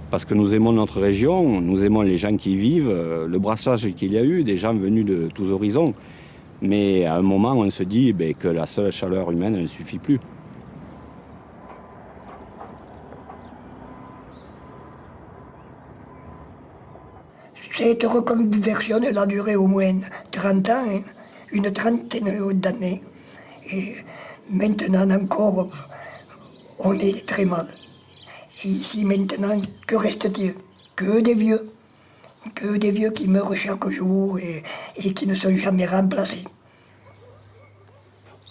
parce que nous aimons notre région, nous aimons les gens qui y vivent, le brassage qu'il y a eu, des gens venus de tous horizons. Mais à un moment, on se dit que la seule chaleur humaine ne suffit plus. Cette reconversion, elle a duré au moins 30 ans, hein, une trentaine d'années. Et maintenant encore, on est très mal. Et ici maintenant, que reste-t-il? Que des vieux qui meurent chaque jour et qui ne sont jamais remplacés.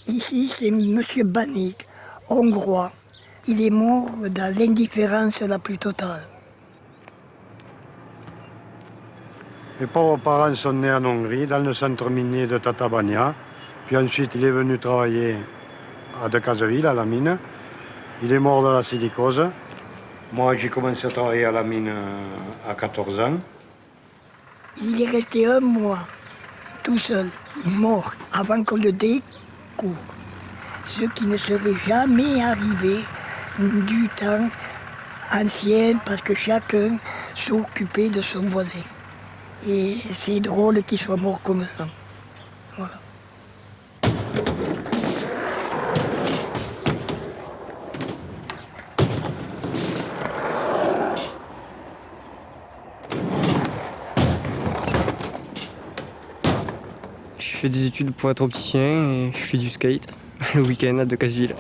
Ici, c'est M. Banik, hongrois. Il est mort dans l'indifférence la plus totale. Mes pauvres parents sont nés en Hongrie, dans le centre minier de Tatabánya. Puis ensuite, il est venu travailler à Decazeville, à la mine. Il est mort de la silicose. Moi, j'ai commencé à travailler à la mine à 14 ans. Il est resté un mois, tout seul, mort, avant qu'on le découvre. Ce qui ne serait jamais arrivé du temps ancien, parce que chacun s'occupait de son voisin. Et c'est drôle qu'il soit mort comme ça. Voilà. Je fais des études pour être opticien et je fais du skate le week-end à Decazeville.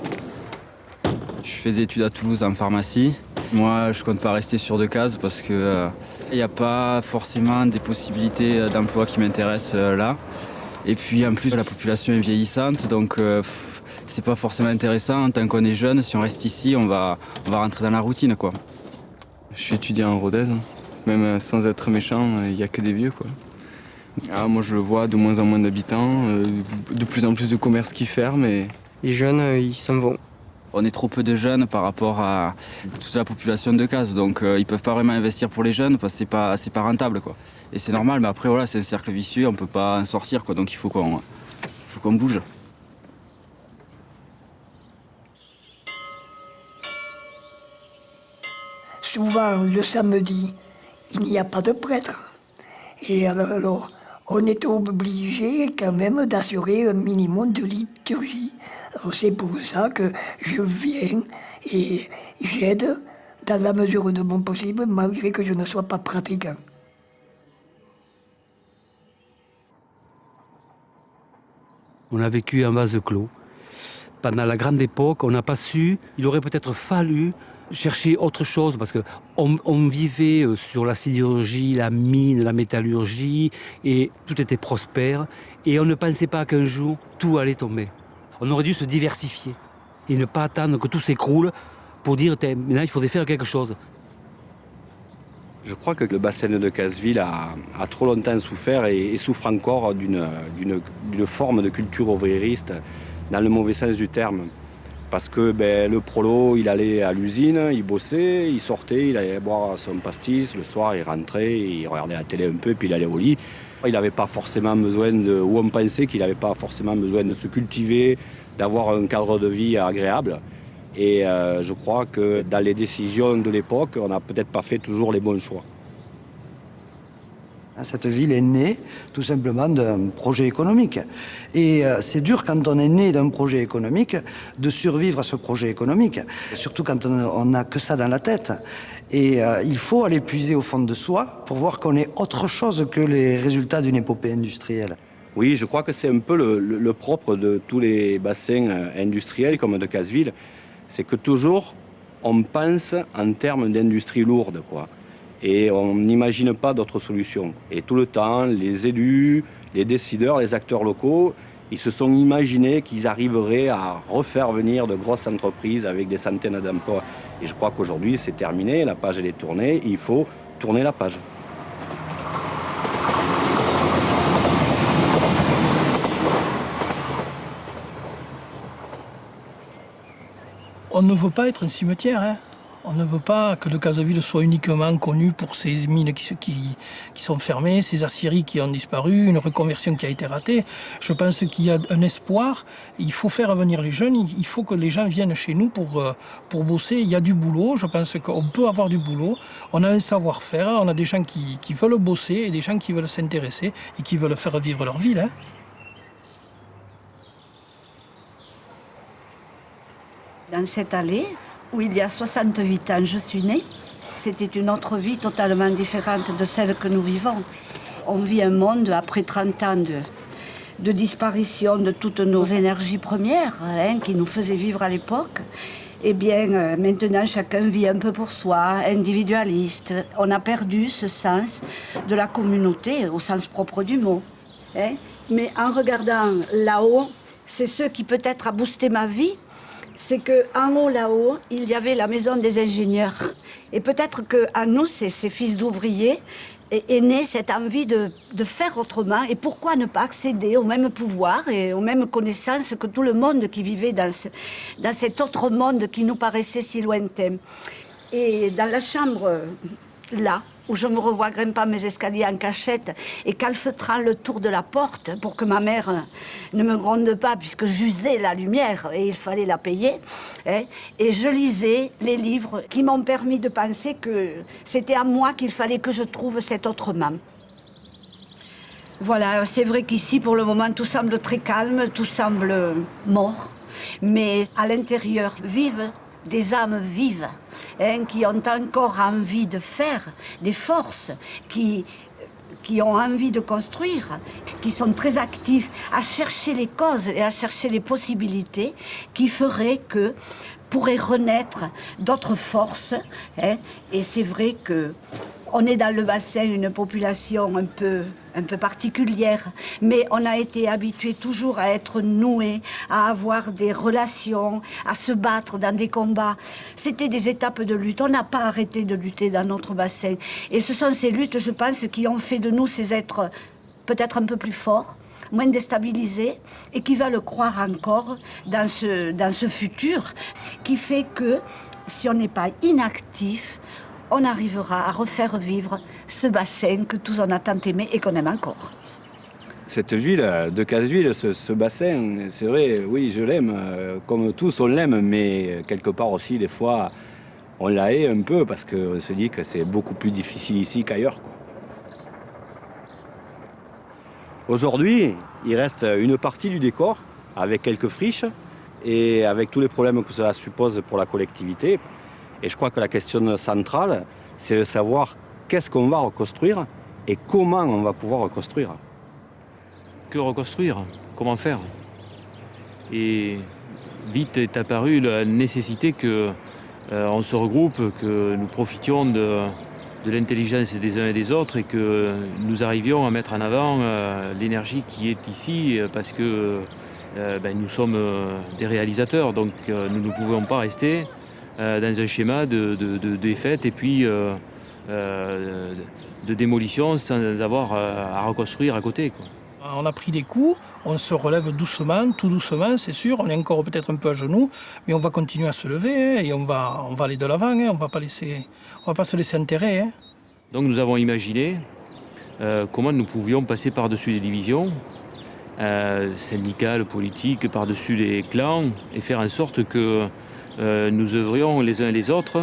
Je fais des études à Toulouse en pharmacie. Moi, je compte pas rester sur Decazes parce que il n'y a pas forcément des possibilités d'emploi qui m'intéressent là. Et puis en plus, la population est vieillissante, donc c'est pas forcément intéressant. Tant qu'on est jeune, si on reste ici, on va rentrer dans la routine, quoi. Je suis étudiant en Rodez, même sans être méchant, il n'y a que des vieux, quoi. Ah, moi, je le vois, de moins en moins d'habitants, de plus en plus de commerces qui ferment et les jeunes, ils s'en vont. On est trop peu de jeunes par rapport à toute la population de Decazes, donc ils peuvent pas vraiment investir pour les jeunes parce que c'est pas rentable, quoi. Et c'est normal, mais après voilà, c'est un cercle vicieux, on peut pas en sortir, quoi. Donc il faut qu'on bouge. Souvent, le samedi, il n'y a pas de prêtre. Et alors, on est obligé quand même d'assurer un minimum de liturgie. Alors, c'est pour ça que je viens et j'aide dans la mesure de mon possible, malgré que je ne sois pas pratiquant. On a vécu en vase clos. Pendant la grande époque, on n'a pas su, il aurait peut-être fallu chercher autre chose, parce qu'on vivait sur la sidérurgie, la mine, la métallurgie, et tout était prospère, et on ne pensait pas qu'un jour, tout allait tomber. On aurait dû se diversifier, et ne pas attendre que tout s'écroule pour dire, maintenant il faudrait faire quelque chose. Je crois que le bassin de Decazeville a trop longtemps souffert et souffre encore d'une forme de culture ouvririste dans le mauvais sens du terme. Parce que le prolo, il allait à l'usine, il bossait, il sortait, il allait boire son pastis, le soir il rentrait, il regardait la télé un peu, puis il allait au lit. Il n'avait pas forcément besoin ou on pensait qu'il n'avait pas forcément besoin de se cultiver, d'avoir un cadre de vie agréable. Et je crois que dans les décisions de l'époque, on n'a peut-être pas fait toujours les bons choix. Cette ville est née tout simplement d'un projet économique. Et c'est dur quand on est né d'un projet économique de survivre à ce projet économique, surtout quand on n'a que ça dans la tête. Et il faut aller puiser au fond de soi pour voir qu'on est autre chose que les résultats d'une épopée industrielle. Oui, je crois que c'est un peu le propre de tous les bassins industriels comme Decazeville. C'est que toujours, on pense en termes d'industrie lourde, quoi. Et on n'imagine pas d'autres solutions. Et tout le temps, les élus, les décideurs, les acteurs locaux, ils se sont imaginés qu'ils arriveraient à refaire venir de grosses entreprises avec des centaines d'emplois. Et je crois qu'aujourd'hui, c'est terminé, la page elle est tournée, il faut tourner la page. On ne veut pas être un cimetière, hein. On ne veut pas que Decazeville soit uniquement connu pour ces mines qui sont fermées, ces aciéries qui ont disparu, une reconversion qui a été ratée. Je pense qu'il y a un espoir. Il faut faire venir les jeunes. Il faut que les gens viennent chez nous pour bosser. Il y a du boulot. Je pense qu'on peut avoir du boulot. On a un savoir-faire. On a des gens qui veulent bosser et des gens qui veulent s'intéresser et qui veulent faire vivre leur ville, hein. Dans cette allée, où il y a 68 ans, je suis née. C'était une autre vie totalement différente de celle que nous vivons. On vit un monde, après 30 ans de disparition de toutes nos énergies premières, hein, qui nous faisaient vivre à l'époque. Eh bien, maintenant, chacun vit un peu pour soi, individualiste. On a perdu ce sens de la communauté, au sens propre du mot. Hein. Mais en regardant là-haut, c'est ce qui peut-être a boosté ma vie. C'est qu'en haut, là-haut, il y avait la maison des ingénieurs. Et peut-être qu'à nous, ces fils d'ouvriers, est née cette envie de faire autrement. Et pourquoi ne pas accéder au même pouvoir et aux mêmes connaissances que tout le monde qui vivait dans cet autre monde qui nous paraissait si lointain. Et dans la chambre, là, où je me revois grimpant mes escaliers en cachette et calfeutrant le tour de la porte pour que ma mère ne me gronde pas puisque j'usais la lumière et il fallait la payer. Hein, et je lisais les livres qui m'ont permis de penser que c'était à moi qu'il fallait que je trouve cet autre maman. Voilà, c'est vrai qu'ici, pour le moment, tout semble très calme, tout semble mort, mais à l'intérieur vivent des âmes vives, hein, qui ont encore envie de faire, des forces, qui ont envie de construire, qui sont très actifs à chercher les causes et à chercher les possibilités qui feraient que pourraient renaître d'autres forces. Hein, et c'est vrai que on est dans le bassin une population un peu particulière, mais on a été habitué toujours à être noué, à avoir des relations, à se battre dans des combats. C'était des étapes de lutte. On n'a pas arrêté de lutter dans notre bassin. Et ce sont ces luttes, je pense, qui ont fait de nous ces êtres peut-être un peu plus forts, moins déstabilisés, et qui veulent croire encore dans ce futur, qui fait que si on n'est pas inactif, on arrivera à refaire vivre ce bassin que tous on a tant aimé et qu'on aime encore. Cette ville, Decazeville, ce bassin, c'est vrai, oui, je l'aime. Comme tous, on l'aime, mais quelque part aussi, des fois, on la hait un peu parce qu'on se dit que c'est beaucoup plus difficile ici qu'ailleurs, quoi. Aujourd'hui, il reste une partie du décor avec quelques friches et avec tous les problèmes que cela suppose pour la collectivité. Et je crois que la question centrale, c'est de savoir qu'est-ce qu'on va reconstruire et comment on va pouvoir reconstruire. Que reconstruire? Comment faire? Et vite est apparue la nécessité qu'on se regroupe, que nous profitions de l'intelligence des uns et des autres et que nous arrivions à mettre en avant l'énergie qui est ici parce que nous sommes des réalisateurs, donc nous ne pouvons pas rester dans un schéma de défaite et puis de démolition sans avoir à reconstruire à côté, quoi. On a pris des coups, on se relève doucement, tout doucement, c'est sûr. On est encore peut-être un peu à genoux, mais on va continuer à se lever, hein, et on va aller de l'avant. Hein, on va pas se laisser enterrer. Hein. Donc nous avons imaginé comment nous pouvions passer par-dessus les divisions syndicales, politiques, par-dessus les clans, et faire en sorte que nous œuvrions les uns et les autres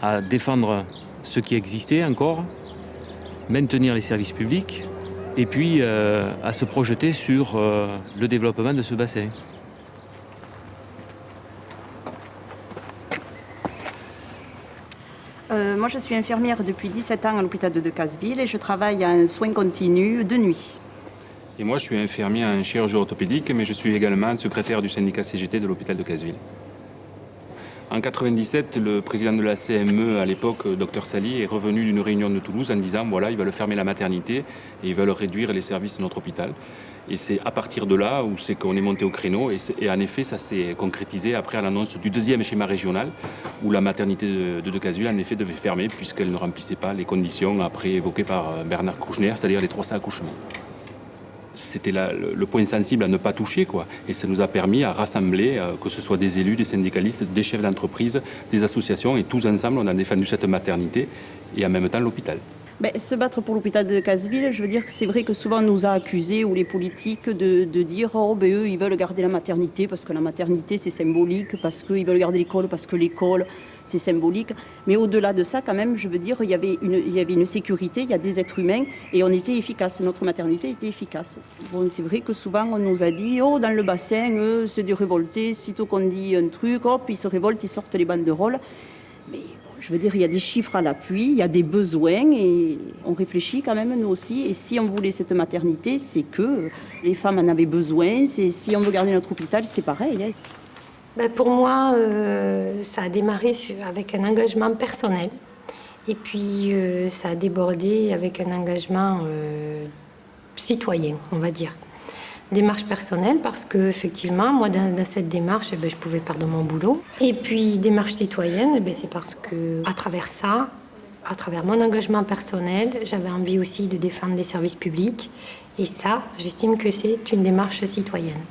à défendre ce qui existait encore, maintenir les services publics, et puis à se projeter sur le développement de ce bassin. Moi, je suis infirmière depuis 17 ans à l'hôpital de Decazeville et je travaille en soins continus de nuit. Et moi, je suis infirmier en chirurgie orthopédique, mais je suis également secrétaire du syndicat CGT de l'hôpital de Decazeville. En 1997, le président de la CME, à l'époque, Dr Sali, est revenu d'une réunion de Toulouse en disant voilà, ils veulent fermer la maternité et ils veulent réduire les services de notre hôpital. Et c'est à partir de là où c'est qu'on est monté au créneau. Et en effet, ça s'est concrétisé après à l'annonce du deuxième schéma régional, où la maternité de Decazeville, en effet, devait fermer puisqu'elle ne remplissait pas les conditions après évoquées par Bernard Kouchner, c'est-à-dire les 300 accouchements. C'était le point sensible à ne pas toucher, quoi. Et ça nous a permis à rassembler, que ce soit des élus, des syndicalistes, des chefs d'entreprise, des associations, et tous ensemble, on a défendu cette maternité et en même temps l'hôpital. Se battre pour l'hôpital de Decazeville, je veux dire que c'est vrai que souvent on nous a accusés, ou les politiques, de dire eux, ils veulent garder la maternité parce que la maternité, c'est symbolique, parce qu'ils veulent garder l'école, parce que l'école, c'est symbolique. Mais au-delà de ça, quand même, je veux dire, il y avait une sécurité, il y a des êtres humains, et on était efficace. Notre maternité était efficace. Bon, c'est vrai que souvent, on nous a dit, dans le bassin, c'est des révoltés, sitôt qu'on dit un truc, hop, ils se révoltent, ils sortent les banderoles. Mais je veux dire, il y a des chiffres à l'appui, il y a des besoins et on réfléchit quand même, nous aussi. Et si on voulait cette maternité, c'est que les femmes en avaient besoin. Si on veut garder notre hôpital, c'est pareil. Hein. Pour moi, ça a démarré avec un engagement personnel. Et puis, ça a débordé avec un engagement citoyen, on va dire. Démarche personnelle parce que effectivement moi dans cette démarche je pouvais perdre mon boulot, et puis démarche citoyenne c'est parce que à travers ça, à travers mon engagement personnel, j'avais envie aussi de défendre les services publics, et ça j'estime que c'est une démarche citoyenne.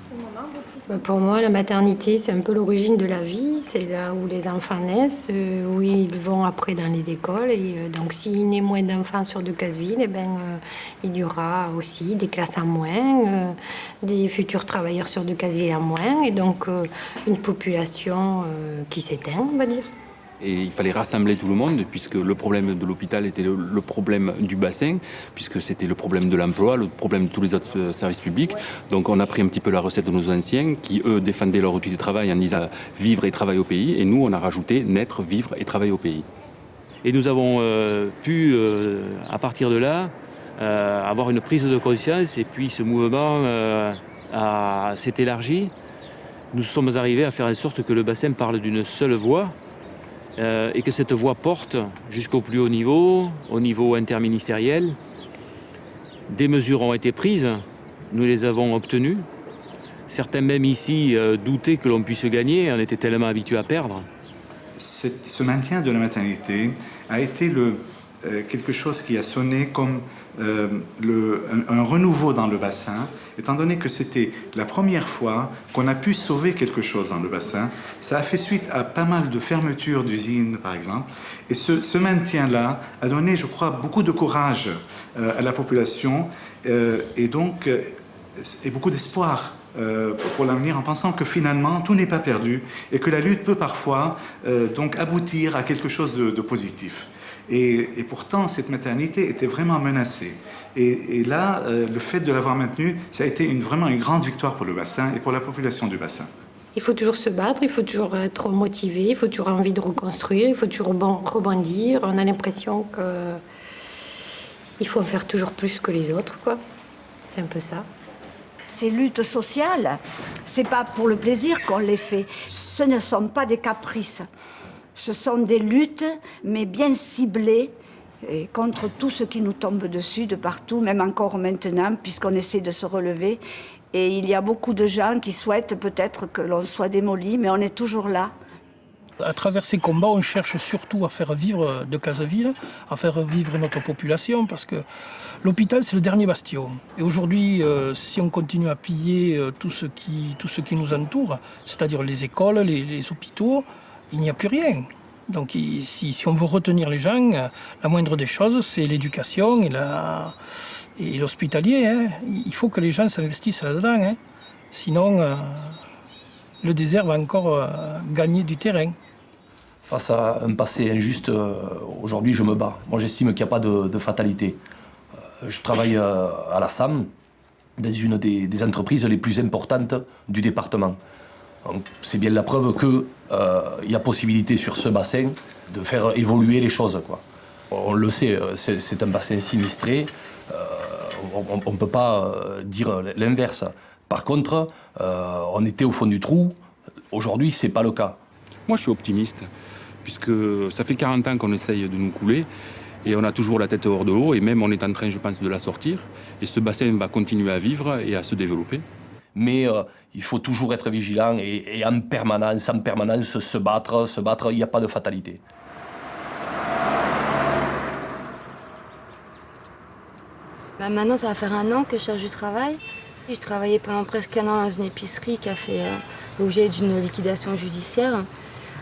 Pour moi, la maternité, c'est un peu l'origine de la vie. C'est là où les enfants naissent, où ils vont après dans les écoles. Et donc, s'il naît moins d'enfants sur Decazeville, eh ben, il y aura aussi des classes en moins, des futurs travailleurs sur Decazeville en moins, et donc une population qui s'éteint, on va dire. Et il fallait rassembler tout le monde, puisque le problème de l'hôpital était le problème du bassin, puisque c'était le problème de l'emploi, le problème de tous les autres services publics. Donc on a pris un petit peu la recette de nos anciens, qui eux défendaient leur outil de travail en disant vivre et travailler au pays, et nous on a rajouté naître, vivre et travailler au pays. Et nous avons pu, à partir de là, avoir une prise de conscience, et puis ce mouvement s'est élargi. Nous sommes arrivés à faire en sorte que le bassin parle d'une seule voix, et que cette voie porte jusqu'au plus haut niveau, au niveau interministériel. Des mesures ont été prises, nous les avons obtenues. Certains même ici doutaient que l'on puisse gagner, on était tellement habitués à perdre. Ce maintien de la maternité a été quelque chose qui a sonné comme un renouveau dans le bassin, étant donné que c'était la première fois qu'on a pu sauver quelque chose dans le bassin. Ça a fait suite à pas mal de fermetures d'usines, par exemple. Et ce maintien-là a donné, je crois, beaucoup de courage à la population et donc et beaucoup d'espoir pour l'avenir, en pensant que finalement tout n'est pas perdu et que la lutte peut parfois donc aboutir à quelque chose de positif. Et pourtant, cette maternité était vraiment menacée. Et là, le fait de l'avoir maintenue, ça a été vraiment une grande victoire pour le bassin et pour la population du bassin. Il faut toujours se battre, il faut toujours être motivé, il faut toujours avoir envie de reconstruire, il faut toujours rebondir. On a l'impression qu'il faut en faire toujours plus que les autres, quoi. C'est un peu ça. Ces luttes sociales, c'est pas pour le plaisir qu'on les fait. Ce ne sont pas des caprices. Ce sont des luttes, mais bien ciblées, et contre tout ce qui nous tombe dessus de partout, même encore maintenant, puisqu'on essaie de se relever. Et il y a beaucoup de gens qui souhaitent peut-être que l'on soit démoli, mais on est toujours là. À travers ces combats, on cherche surtout à faire vivre Decazeville, à faire vivre notre population, parce que l'hôpital, c'est le dernier bastion. Et aujourd'hui, si on continue à piller tout ce qui nous entoure, c'est-à-dire les écoles, les hôpitaux, il n'y a plus rien. Donc si on veut retenir les gens, la moindre des choses, c'est l'éducation et l'hospitalier. Hein. Il faut que les gens s'investissent là-dedans. Hein. Sinon, le désert va encore gagner du terrain. Face à un passé injuste, aujourd'hui je me bats. Moi j'estime qu'il n'y a pas de fatalité. Je travaille à la SAM, dans une des entreprises les plus importantes du département. C'est bien la preuve qu'il y a possibilité sur ce bassin de faire évoluer les choses, quoi. On le sait, c'est un bassin sinistré, on ne peut pas dire l'inverse. Par contre, on était au fond du trou, aujourd'hui c'est pas le cas. Moi je suis optimiste, puisque ça fait 40 ans qu'on essaye de nous couler, et on a toujours la tête hors de l'eau, et même on est en train, je pense, de la sortir, et ce bassin va continuer à vivre et à se développer. Mais il faut toujours être vigilant et en permanence se battre, il n'y a pas de fatalité. Maintenant, ça va faire 1 an que je cherche du travail. J'ai travaillé pendant presque 1 an dans une épicerie qui a fait l'objet d'une liquidation judiciaire.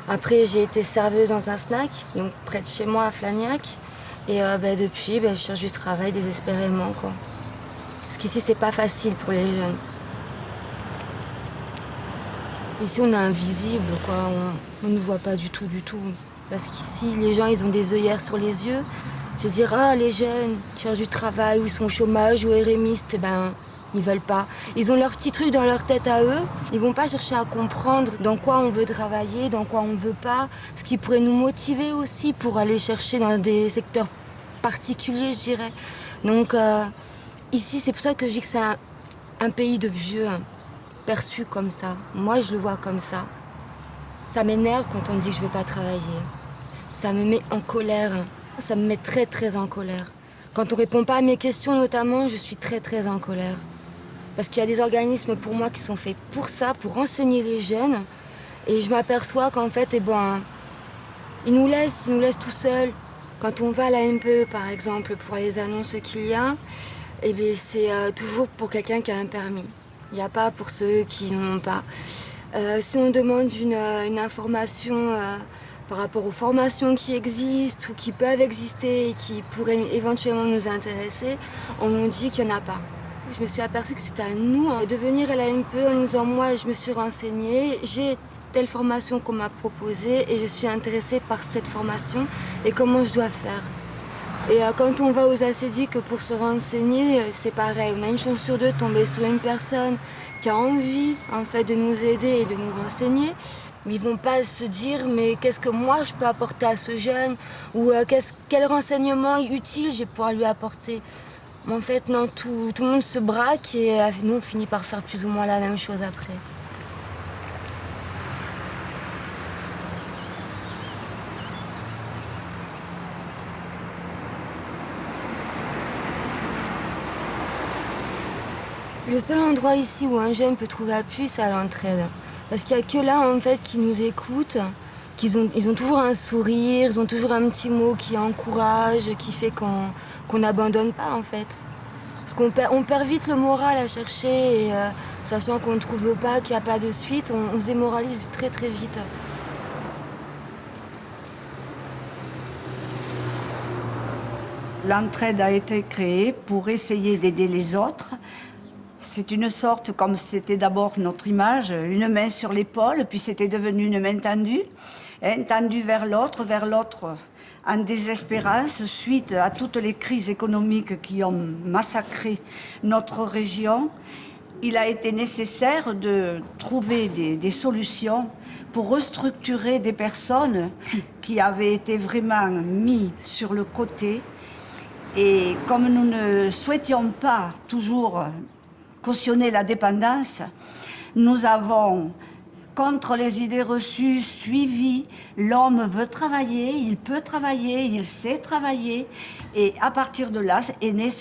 Après, j'ai été serveuse dans un snack, donc près de chez moi à Flagnac. Et depuis, je cherche du travail désespérément, quoi. Parce qu'ici, c'est pas facile pour les jeunes. Ici, on est invisible, quoi. On ne nous voit pas du tout. Parce qu'ici, les gens, ils ont des œillères sur les yeux. Se dire, ah, les jeunes cherchent du travail, ou ils sont au chômage, ou érémistes, ils veulent pas. Ils ont leur petit truc dans leur tête à eux. Ils vont pas chercher à comprendre dans quoi on veut travailler, dans quoi on veut pas. Ce qui pourrait nous motiver aussi pour aller chercher dans des secteurs particuliers, je dirais. Donc, ici, c'est pour ça que je dis que c'est un pays de vieux. Perçu comme ça. Moi, je le vois comme ça. Ça m'énerve quand on me dit que je ne veux pas travailler. Ça me met en colère. Ça me met très, très en colère. Quand on ne répond pas à mes questions, notamment, je suis très, très en colère. Parce qu'il y a des organismes pour moi qui sont faits pour ça, pour enseigner les jeunes. Et je m'aperçois qu'en fait, ils nous laissent tout seuls. Quand on va à la MPE, par exemple, pour les annonces qu'il y a, c'est toujours pour quelqu'un qui a un permis. Il n'y a pas pour ceux qui n'en ont pas. Si on demande une information par rapport aux formations qui existent ou qui peuvent exister et qui pourraient éventuellement nous intéresser, on nous dit qu'il n'y en a pas. Je me suis aperçue que c'était à nous de venir à l'ANPE en nous disant « moi, je me suis renseignée, j'ai telle formation qu'on m'a proposée et je suis intéressée par cette formation et comment je dois faire ». Et quand on va aux ACDIC pour se renseigner, c'est pareil. On a une chance sur deux de tomber sur une personne qui a envie en fait, de nous aider et de nous renseigner. Mais ils ne vont pas se dire « mais qu'est-ce que moi je peux apporter à ce jeune ?» ou « quel renseignement utile je vais pouvoir lui apporter ?» Mais en fait, non, tout le monde se braque et nous, on finit par faire plus ou moins la même chose après. Le seul endroit ici où un jeune peut trouver appui, c'est à l'entraide. Parce qu'il n'y a que là, en fait, qui nous écoutent, ils ont toujours un sourire, ils ont toujours un petit mot qui encourage, qui fait qu'on n'abandonne pas, en fait. Parce qu'on perd vite le moral à chercher, et sachant qu'on ne trouve pas, qu'il n'y a pas de suite, on se démoralise très très vite. L'entraide a été créée pour essayer d'aider les autres. C'est une sorte, comme c'était d'abord notre image, une main sur l'épaule, puis c'était devenu une main tendue vers l'autre en désespérance suite à toutes les crises économiques qui ont massacré notre région. Il a été nécessaire de trouver des solutions pour restructurer des personnes qui avaient été vraiment mises sur le côté. Et comme nous ne souhaitions pas toujours cautionner la dépendance, nous avons, contre les idées reçues, suivi l'homme veut travailler, il peut travailler, il sait travailler. Et à partir de là,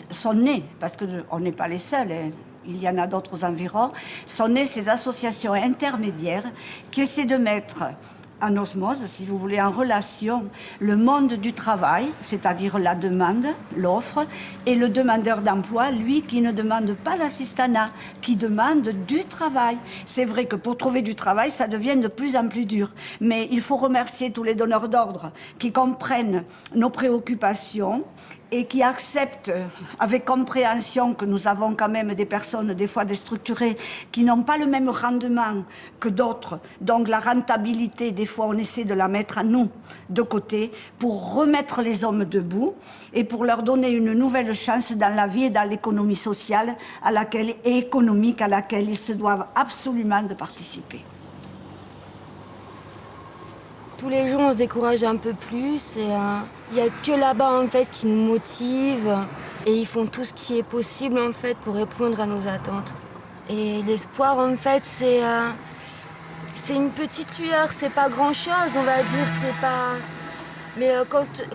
sont nés, parce qu'on n'est pas les seuls, hein, il y en a d'autres environs, sont nées ces associations intermédiaires qui essaient de mettre en osmose, si vous voulez, en relation le monde du travail, c'est-à-dire la demande, l'offre, et le demandeur d'emploi, lui, qui ne demande pas l'assistanat, qui demande du travail. C'est vrai que pour trouver du travail, ça devient de plus en plus dur. Mais il faut remercier tous les donneurs d'ordre qui comprennent nos préoccupations et qui acceptent avec compréhension que nous avons quand même des personnes, des fois déstructurées, qui n'ont pas le même rendement que d'autres. Donc la rentabilité, des fois, on essaie de la mettre à nous de côté pour remettre les hommes debout et pour leur donner une nouvelle chance dans la vie et dans l'économie sociale et économique à laquelle ils se doivent absolument de participer. Tous les jours, on se décourage un peu plus. Il n'y a que là-bas, en fait, qui nous motive. Et ils font tout ce qui est possible, en fait, pour répondre à nos attentes. Et l'espoir, en fait, c'est une petite lueur. C'est pas grand-chose, on va dire. C'est pas... Mais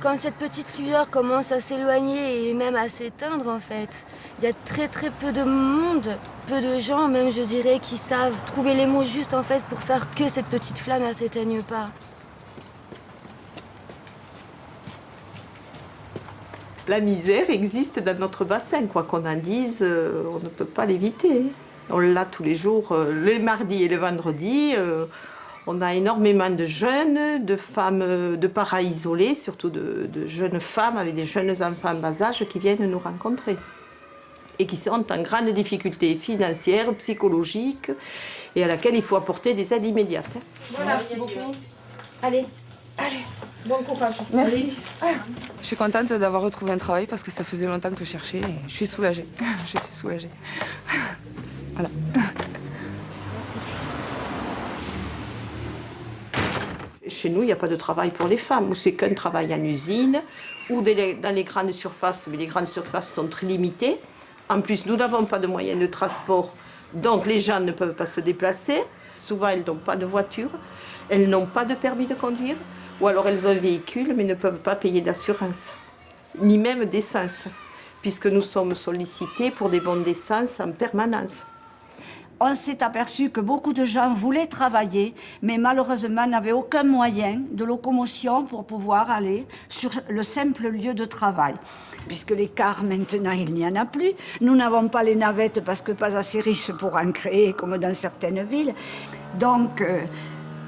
quand cette petite lueur commence à s'éloigner et même à s'éteindre, en fait, il y a très très peu de monde, peu de gens, même, je dirais, qui savent trouver les mots justes, en fait, pour faire que cette petite flamme, elle s'éteigne pas. La misère existe dans notre bassin, quoi qu'on en dise, on ne peut pas l'éviter. On l'a tous les jours, les mardis et les vendredis. On a énormément de jeunes, de femmes, de parents isolés, surtout de jeunes femmes avec des jeunes enfants en bas âge qui viennent nous rencontrer et qui sont en grande difficulté financière, psychologique et à laquelle il faut apporter des aides immédiates. Voilà, merci beaucoup. Allez. Bon courage. Merci. Je suis contente d'avoir retrouvé un travail parce que ça faisait longtemps que je cherchais et je suis soulagée. Je suis soulagée. Voilà. Chez nous, il n'y a pas de travail pour les femmes, ou c'est qu'un travail en usine, ou dans les grandes surfaces, mais les grandes surfaces sont très limitées. En plus, nous n'avons pas de moyens de transport, donc les gens ne peuvent pas se déplacer. Souvent, elles n'ont pas de voiture, elles n'ont pas de permis de conduire, ou alors elles ont un véhicule, mais ne peuvent pas payer d'assurance, ni même d'essence, puisque nous sommes sollicités pour des bons d'essence en permanence. on s'est aperçu que beaucoup de gens voulaient travailler, mais malheureusement n'avaient aucun moyen de locomotion pour pouvoir aller sur le simple lieu de travail. Puisque les cars, maintenant, il n'y en a plus. Nous n'avons pas les navettes parce que pas assez riches pour en créer, comme dans certaines villes. Donc,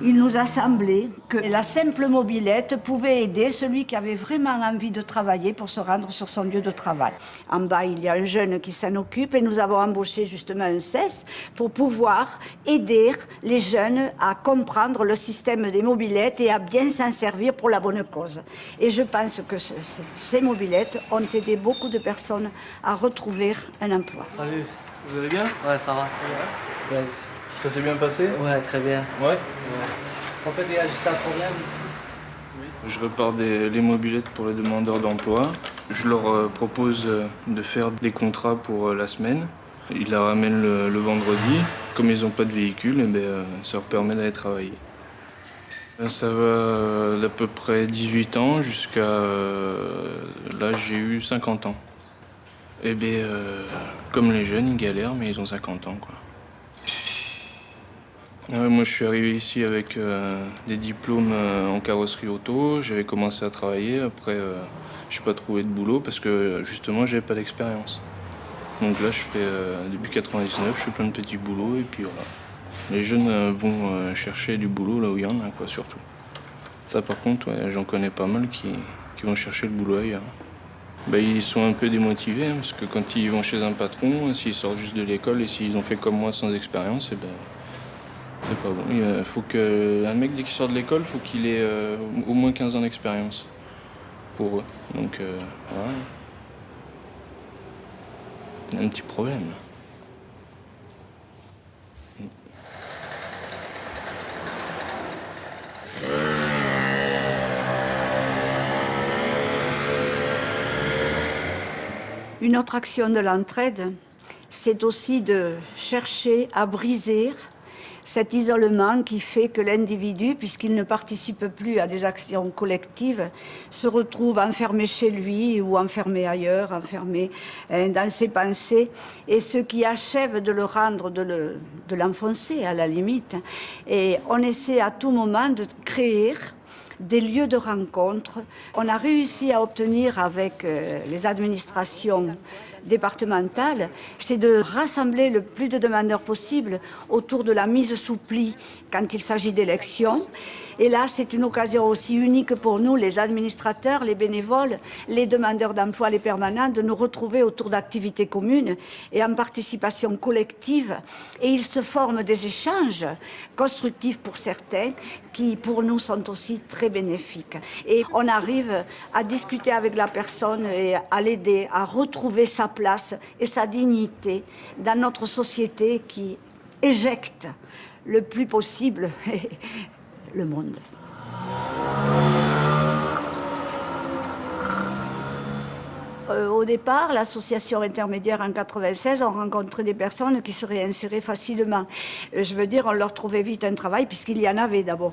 il nous a semblé que la simple mobilette pouvait aider celui qui avait vraiment envie de travailler pour se rendre sur son lieu de travail. En bas, il y a un jeune qui s'en occupe et nous avons embauché justement un CES pour pouvoir aider les jeunes à comprendre le système des mobilettes et à bien s'en servir pour la bonne cause. Et je pense que ces mobilettes ont aidé beaucoup de personnes à retrouver un emploi. Salut, vous allez bien? Ouais, ça va. Ouais. Ça s'est bien passé? Ouais, très bien. Ouais. En fait, il y a juste un problème ici. Je repars les mobilettes pour les demandeurs d'emploi. Je leur propose de faire des contrats pour la semaine. Ils la ramènent le vendredi. Comme ils n'ont pas de véhicule, eh bien, ça leur permet d'aller travailler. Ça va d'à peu près 18 ans jusqu'à... là, j'ai eu 50 ans. Eh bien, comme les jeunes, ils galèrent, mais ils ont 50 ans, quoi. Moi, je suis arrivé ici avec des diplômes en carrosserie auto. J'avais commencé à travailler. Après, je n'ai pas trouvé de boulot parce que, justement, j'avais pas d'expérience. Donc là, je fais, depuis 99, je fais plein de petits boulots et puis voilà. Les jeunes vont chercher du boulot là où il y en a, quoi, surtout. Ça, par contre, ouais, j'en connais pas mal qui vont chercher le boulot ailleurs. Ben, ils sont un peu démotivés, hein, parce que quand ils vont chez un patron, s'ils sortent juste de l'école et s'ils ont fait comme moi sans expérience, eh ben, c'est pas bon. Il faut qu'un mec, dès qu'il sort de l'école, il faut qu'il ait au moins 15 ans d'expérience pour eux. Donc, voilà. Il y a un petit problème. Une autre action de l'entraide, c'est aussi de chercher à briser cet isolement qui fait que l'individu, puisqu'il ne participe plus à des actions collectives, se retrouve enfermé chez lui ou enfermé ailleurs, enfermé dans ses pensées, et ce qui achève de le rendre, de l'enfoncer à la limite. Et on essaie à tout moment de créer des lieux de rencontre. On a réussi à obtenir avec les administrations départementales, c'est de rassembler le plus de demandeurs possible autour de la mise sous pli quand il s'agit d'élections. Et là, c'est une occasion aussi unique pour nous, les administrateurs, les bénévoles, les demandeurs d'emploi, les permanents, de nous retrouver autour d'activités communes et en participation collective. Et il se forme des échanges constructifs pour certains qui, pour nous, sont aussi très bénéfiques. Et on arrive à discuter avec la personne et à l'aider à retrouver sa place et sa dignité dans notre société qui éjecte le plus possible le monde. Au départ, l'association intermédiaire en 96, on rencontrait des personnes qui se réinséraient facilement. Je veux dire, on leur trouvait vite un travail puisqu'il y en avait d'abord.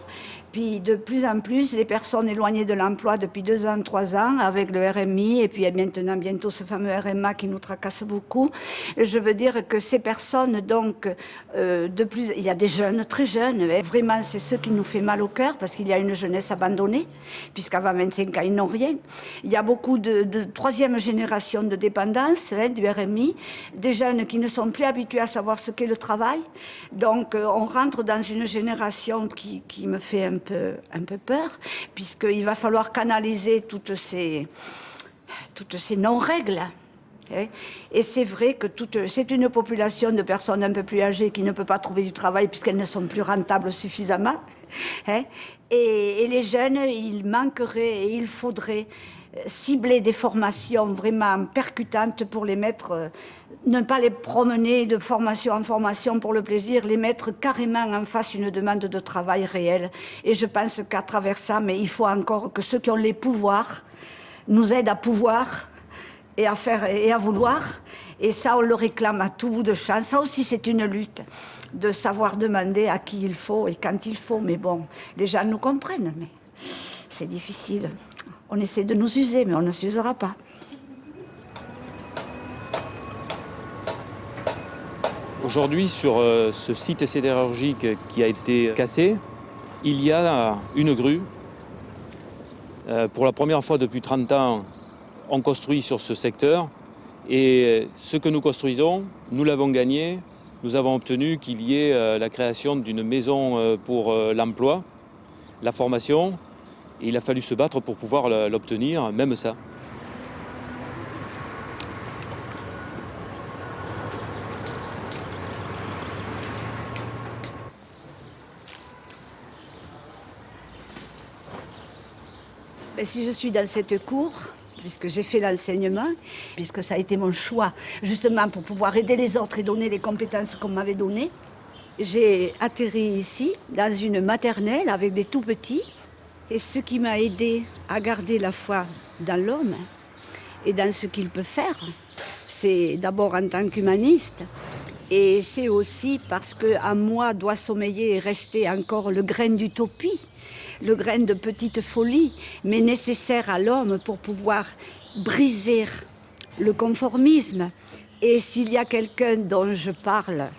Puis de plus en plus, les personnes éloignées de l'emploi depuis 2 ans, 3 ans, avec le RMI, et puis maintenant bientôt ce fameux RMA qui nous tracasse beaucoup. Je veux dire que ces personnes, donc, il y a des jeunes, très jeunes, et vraiment c'est ce qui nous fait mal au cœur parce qu'il y a une jeunesse abandonnée, puisqu'avant 25 ans, ils n'ont rien. Il y a beaucoup de troisième génération de dépendance du RMI, des jeunes qui ne sont plus habitués à savoir ce qu'est le travail. Donc on rentre dans une génération qui me fait un peu peur, puisqu'il va falloir canaliser toutes ces non-règles. Et c'est vrai que c'est une population de personnes un peu plus âgées qui ne peut pas trouver du travail puisqu'elles ne sont plus rentables suffisamment. Et les jeunes, il manquerait et il faudrait cibler des formations vraiment percutantes pour les mettre, ne pas les promener de formation en formation pour le plaisir, les mettre carrément en face d'une demande de travail réelle. Et je pense qu'à travers ça, mais il faut encore que ceux qui ont les pouvoirs nous aident à pouvoir et à faire et à vouloir. Et ça, on le réclame à tout bout de champ. Ça aussi, c'est une lutte de savoir demander à qui il faut et quand il faut. Mais bon, les gens nous comprennent, mais c'est difficile. On essaie de nous user, mais on ne s'usera pas. Aujourd'hui, sur ce site sidérurgique qui a été cassé, il y a une grue. Pour la première fois depuis 30 ans, on construit sur ce secteur. Et ce que nous construisons, nous l'avons gagné. Nous avons obtenu qu'il y ait la création d'une maison pour l'emploi, la formation. Et il a fallu se battre pour pouvoir l'obtenir, même ça. Ben, si je suis dans cette cour, puisque j'ai fait l'enseignement, puisque ça a été mon choix, justement pour pouvoir aider les autres et donner les compétences qu'on m'avait données, j'ai atterri ici, dans une maternelle avec des tout-petits. Et ce qui m'a aidé à garder la foi dans l'homme et dans ce qu'il peut faire, c'est d'abord en tant qu'humaniste, et c'est aussi parce qu'en moi doit sommeiller et rester encore le grain d'utopie, le grain de petite folie, mais nécessaire à l'homme pour pouvoir briser le conformisme. Et s'il y a quelqu'un dont je parle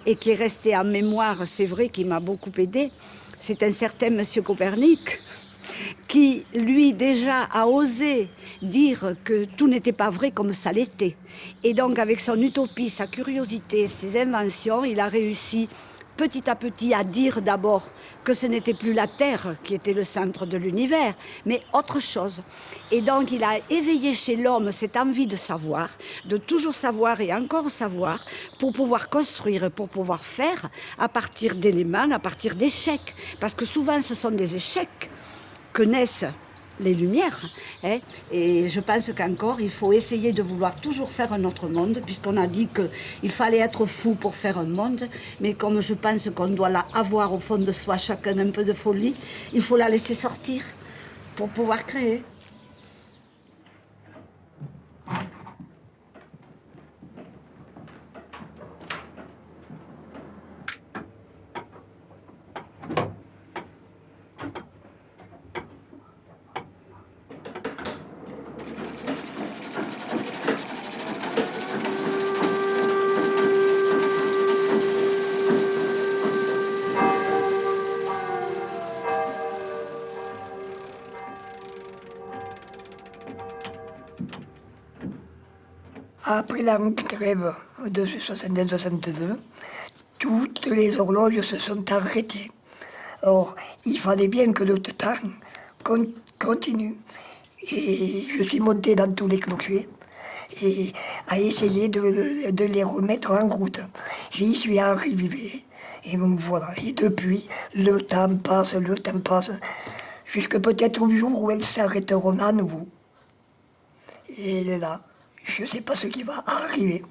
et qui est resté en mémoire, c'est vrai qu'il m'a beaucoup aidé, c'est un certain monsieur Copernic, qui, lui, déjà a osé dire que tout n'était pas vrai comme ça l'était. Et donc, avec son utopie, sa curiosité, ses inventions, il a réussi petit à petit à dire d'abord que ce n'était plus la Terre qui était le centre de l'univers, mais autre chose. Et donc, il a éveillé chez l'homme cette envie de savoir, de toujours savoir et encore savoir, pour pouvoir construire, pour pouvoir faire à partir d'éléments, à partir d'échecs. Parce que souvent, ce sont des échecs que naissent les Lumières. Et je pense qu'encore, il faut essayer de vouloir toujours faire un autre monde, puisqu'on a dit qu'il fallait être fou pour faire un monde. Mais comme je pense qu'on doit avoir au fond de soi chacun un peu de folie, il faut la laisser sortir pour pouvoir créer. Après la grève de 61-62, toutes les horloges se sont arrêtées. Or, il fallait bien que notre temps continue. Et je suis montée dans tous les clochers et à essayer de les remettre en route. J'y suis arrivée. Et donc voilà. Et depuis, le temps passe, jusque peut-être au jour où elles s'arrêteront à nouveau. Et là, je ne sais pas ce qui va arriver.